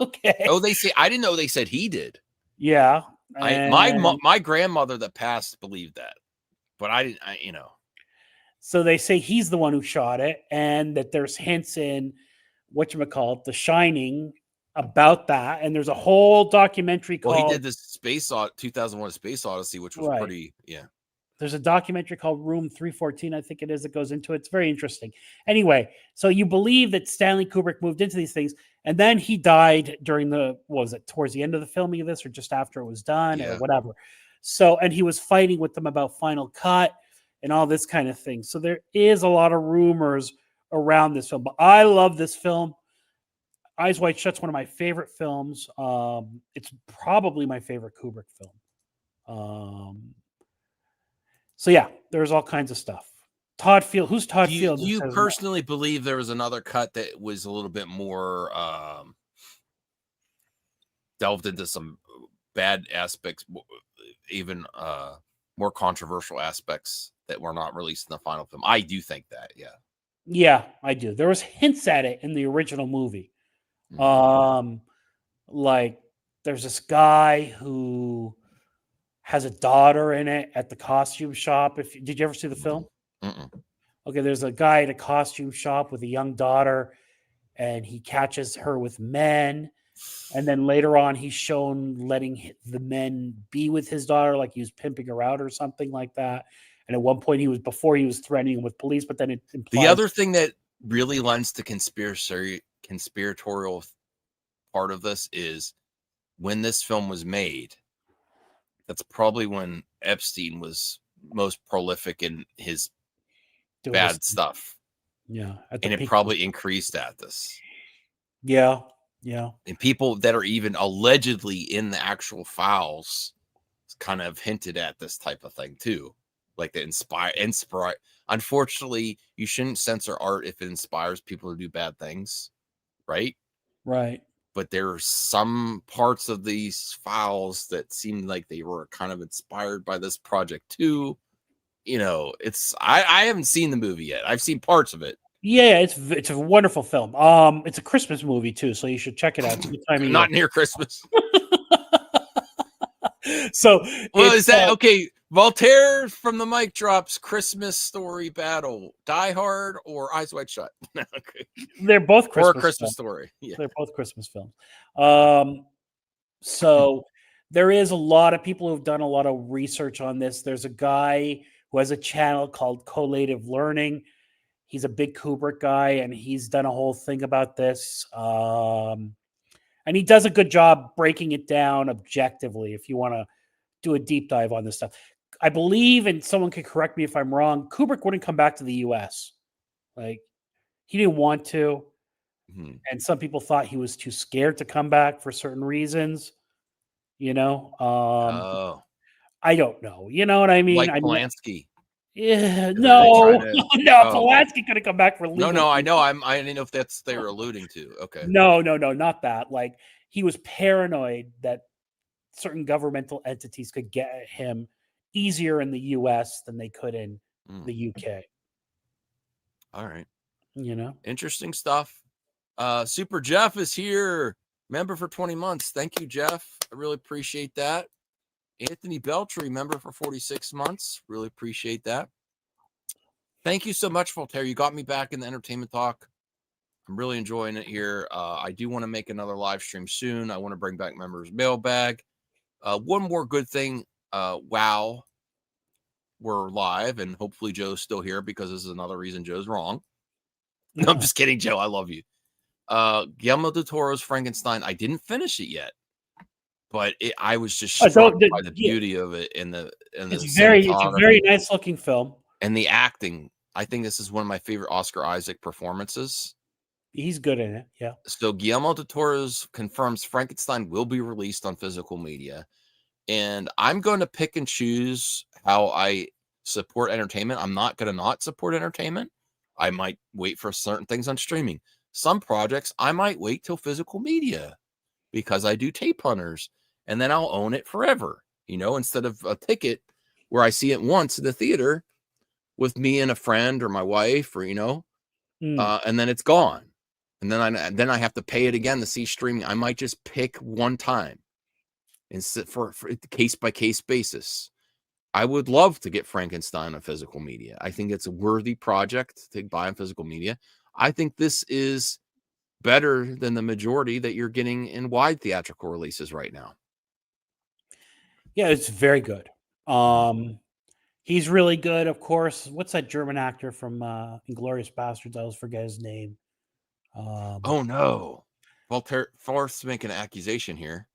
Okay. Oh, they say, I didn't know they said he did. Yeah. My grandmother that passed believed that, but I didn't. So they say he's the one who shot it, and that there's hints in whatchamacallit, The Shining, about that. And there's a whole documentary called. Well, he did this 2001: Space Odyssey, which was pretty. Yeah. There's a documentary called Room 314, I think it is, that goes into it. It's very interesting. Anyway, so you believe that Stanley Kubrick moved into these things, and then he died during towards the end of the filming of this, or just after it was done, or whatever. So, and he was fighting with them about Final Cut and all this kind of thing. So there is a lot of rumors around this film, but I love this film. Eyes Wide Shut's one of my favorite films. It's probably my favorite Kubrick film. So yeah, there's all kinds of stuff. Todd Field. Who's Todd Field? Do you personally believe there was another cut that was a little bit more delved into some bad aspects, even more controversial aspects that were not released in the final film? I do think that, yeah. Yeah, I do. There was hints at it in the original movie. Mm-hmm. Like there's this guy who has a daughter in it at the costume shop. Did you ever see the film? Mm-mm. Okay, there's a guy at a costume shop with a young daughter, and he catches her with men. And then later on, he's shown letting the men be with his daughter, like he was pimping her out or something like that. And at one point, he was threatening with police, but then it implies. The other thing that really lends to conspiratorial part of this is when this film was made. That's probably when Epstein was most prolific in his bad stuff. Yeah. And it probably increased at this. Yeah. Yeah. And people that are even allegedly in the actual files kind of hinted at this type of thing too. Like the inspire. Unfortunately, you shouldn't censor art if it inspires people to do bad things. Right? Right. But there are some parts of these files that seemed like they were kind of inspired by this project too. I haven't seen the movie yet. I've seen parts of it. Yeah, it's a wonderful film. It's a Christmas movie too, so you should check it out. It's a good time of year. Not near Christmas. So, well, is that okay? Voltaire from the Mic Drops Christmas Story Battle, Die Hard or Eyes Wide Shut? Okay. They're both Christmas. Or a Christmas Story. Yeah. They're both Christmas films. So there is a lot of people who've done a lot of research on this. There's a guy who has a channel called Collative Learning. He's a big Kubrick guy, and he's done a whole thing about this. And he does a good job breaking it down objectively if you want to do a deep dive on this stuff. I believe, and someone could correct me if I'm wrong, Kubrick wouldn't come back to the U.S. Like, he didn't want to. Mm-hmm. And some people thought he was too scared to come back for certain reasons. I don't know. You know what I mean? Like Polanski. Yeah, Are they no, trying to? no. Oh, Polanski could have come back for legal. no, I know. I didn't know if that's they were alluding to. Okay. No, not that. Like he was paranoid that certain governmental entities could get him easier in the U.S. than they could in the U.K. All right. You know, Interesting stuff. Super Jeff is here, member for 20 months. Thank you, Jeff. I really appreciate that. Anthony Beltry, member for 46 months. Really appreciate that. Thank you so much, Voltaire. You got me back in the entertainment talk. I'm really enjoying it here. I do want to make another live stream soon. I want to bring back members mailbag. One more good thing. Wow. We're live, and hopefully Joe's still here because this is another reason Joe's wrong. No, I'm just kidding, Joe. I love you. Guillermo del Toro's Frankenstein. I didn't finish it yet, but I was just struck by the beauty of it and the it's a very nice looking film and the acting. I think this is one of my favorite Oscar Isaac performances. He's good in it. Yeah. So Guillermo del Toro's confirms Frankenstein will be released on physical media, and I'm going to pick and choose how I support entertainment. I'm not going to not support entertainment. I might wait for certain things on streaming. Some projects I might wait till physical media because I do tape hunters, and then I'll own it forever, instead of a ticket where I see it once in the theater with me and a friend or my wife or, and then it's gone. And then I have to pay it again to see streaming. I might just pick one time and sit for case by case basis. I would love to get Frankenstein on physical media. I think it's a worthy project to buy on physical media. I think this is better than the majority that you're getting in wide theatrical releases right now. Yeah, it's very good. He's really good, of course. What's that German actor from Inglourious Bastards? I always forget his name. Oh no. Voltaire Forth's making an accusation here.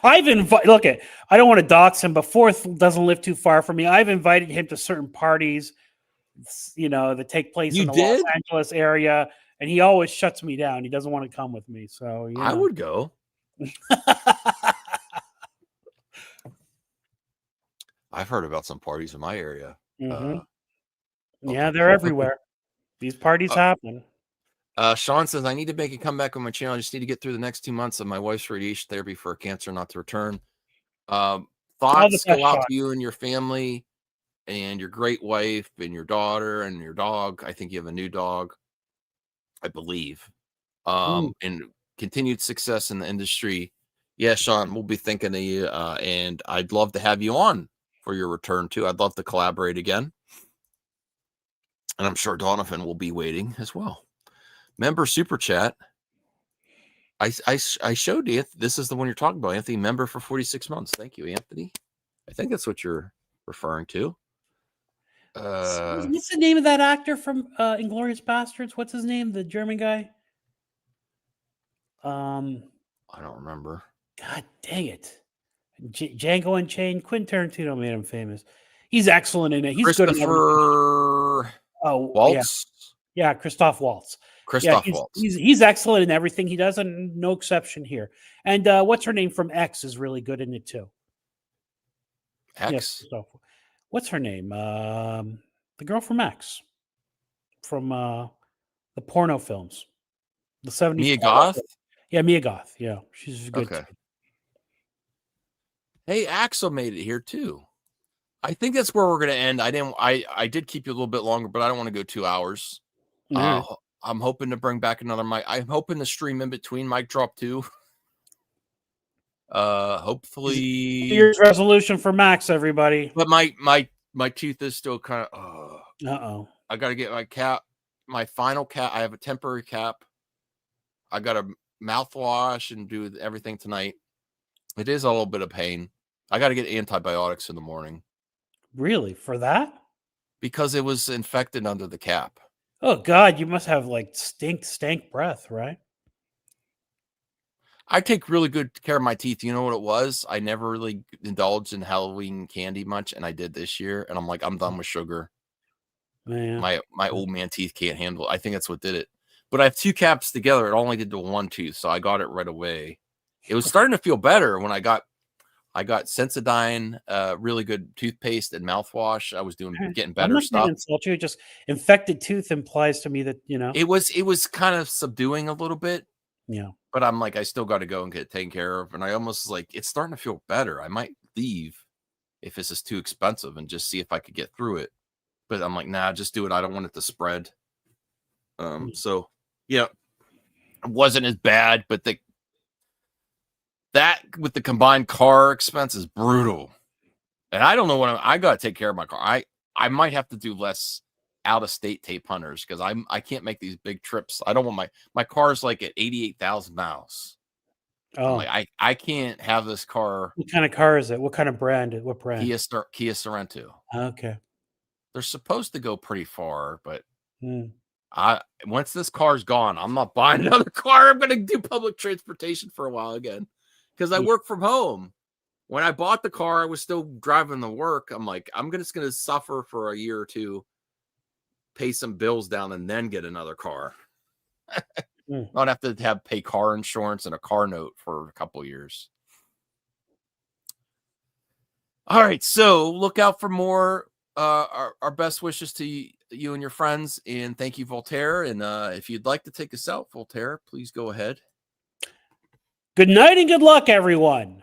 I've invited. Look, I don't want to dox him, but Forth doesn't live too far from me. I've invited him to certain parties, that take place in the Los Angeles area, and he always shuts me down. He doesn't want to come with me. So I would go. I've heard about some parties in my area. Yeah, they're everywhere. These parties happen. Sean says, I need to make a comeback on my channel. I just need to get through the next 2 months of my wife's radiation therapy for cancer not to return. Thoughts go out to you and your family and your great wife and your daughter and your dog. I think you have a new dog, I believe. And continued success in the industry. Yeah, Sean, we'll be thinking of you. And I'd love to have you on for your return too. I'd love to collaborate again. And I'm sure Donovan will be waiting as well. Member super chat. I showed you. This is the one you're talking about, Anthony. Member for 46 months. Thank you, Anthony. I think that's what you're referring to. What's the name of that actor from Inglourious Bastards? What's his name? The German guy. I don't remember. God dang it! Django Unchained. Quentin Tarantino made him famous. He's excellent in it. He's good in everything. Waltz. Yeah, Christoph Waltz. Waltz. He's excellent in everything he does, and no exception here. And what's her name from X is really good in it too. X. Yes, what's her name? The girl from X, from the porno films, the 70s. Mia Goth. Yeah, Mia Goth. Yeah, she's good. Okay. Hey, Axel made it here too. I think that's where we're gonna end. I did keep you a little bit longer, but I don't want to go 2 hours. I'm hoping to bring back another mic. I'm hoping to stream in between mic drop too. Hopefully New Year's resolution for Max, everybody. But my tooth is still kind of I gotta get my cap, my final cap. I have a temporary cap. I got a mouthwash and do everything tonight. It is a little bit of pain. I got to get antibiotics in the morning. Really? For that? Because it was infected under the cap. Oh God, you must have like stank breath, right? I take really good care of my teeth. You know what it was? I never really indulged in Halloween candy much, and I did this year. And I'm like, I'm done with sugar. Man. My old man teeth can't handle it. I think that's what did it. But I have 2 caps together. It only did the 1 tooth, so I got it right away. It was starting to feel better when I got I got Sensodyne, really good toothpaste and mouthwash. I was getting I'm better not stuff. going to insult you. Just infected tooth implies to me that, It was kind of subduing a little bit, yeah. but I'm like, I still got to go and get it taken care of. And I almost like it's starting to feel better. I might leave if this is too expensive and just see if I could get through it. But I'm like, nah, just do it. I don't want it to spread. So yeah, it wasn't as bad, but that with the combined car expense is brutal. And I don't know what I got to take care of my car. I might have to do less out of state tape hunters because I can't make these big trips. I don't want my car's like at 88,000 miles. I'm Oh, like, I can't have this car. what kind of car is it? What kind of brand? What brand? Kia Sorento. Okay. They're supposed to go pretty far, but Mm. once this car's gone, I'm not buying another car. I'm gonna do public transportation for a while again because I Yeah. work from home. When I bought the car, I was still driving to work. I'm like, I'm just gonna suffer for a year or two, pay some bills down, and then get another car. Mm. Not have to pay car insurance and a car note for a couple years. All right, so look out for more. Our best wishes to you and your friends, and thank you, Voltaire. And if you'd like to take us out, Voltaire, please go ahead. Good night and good luck, everyone.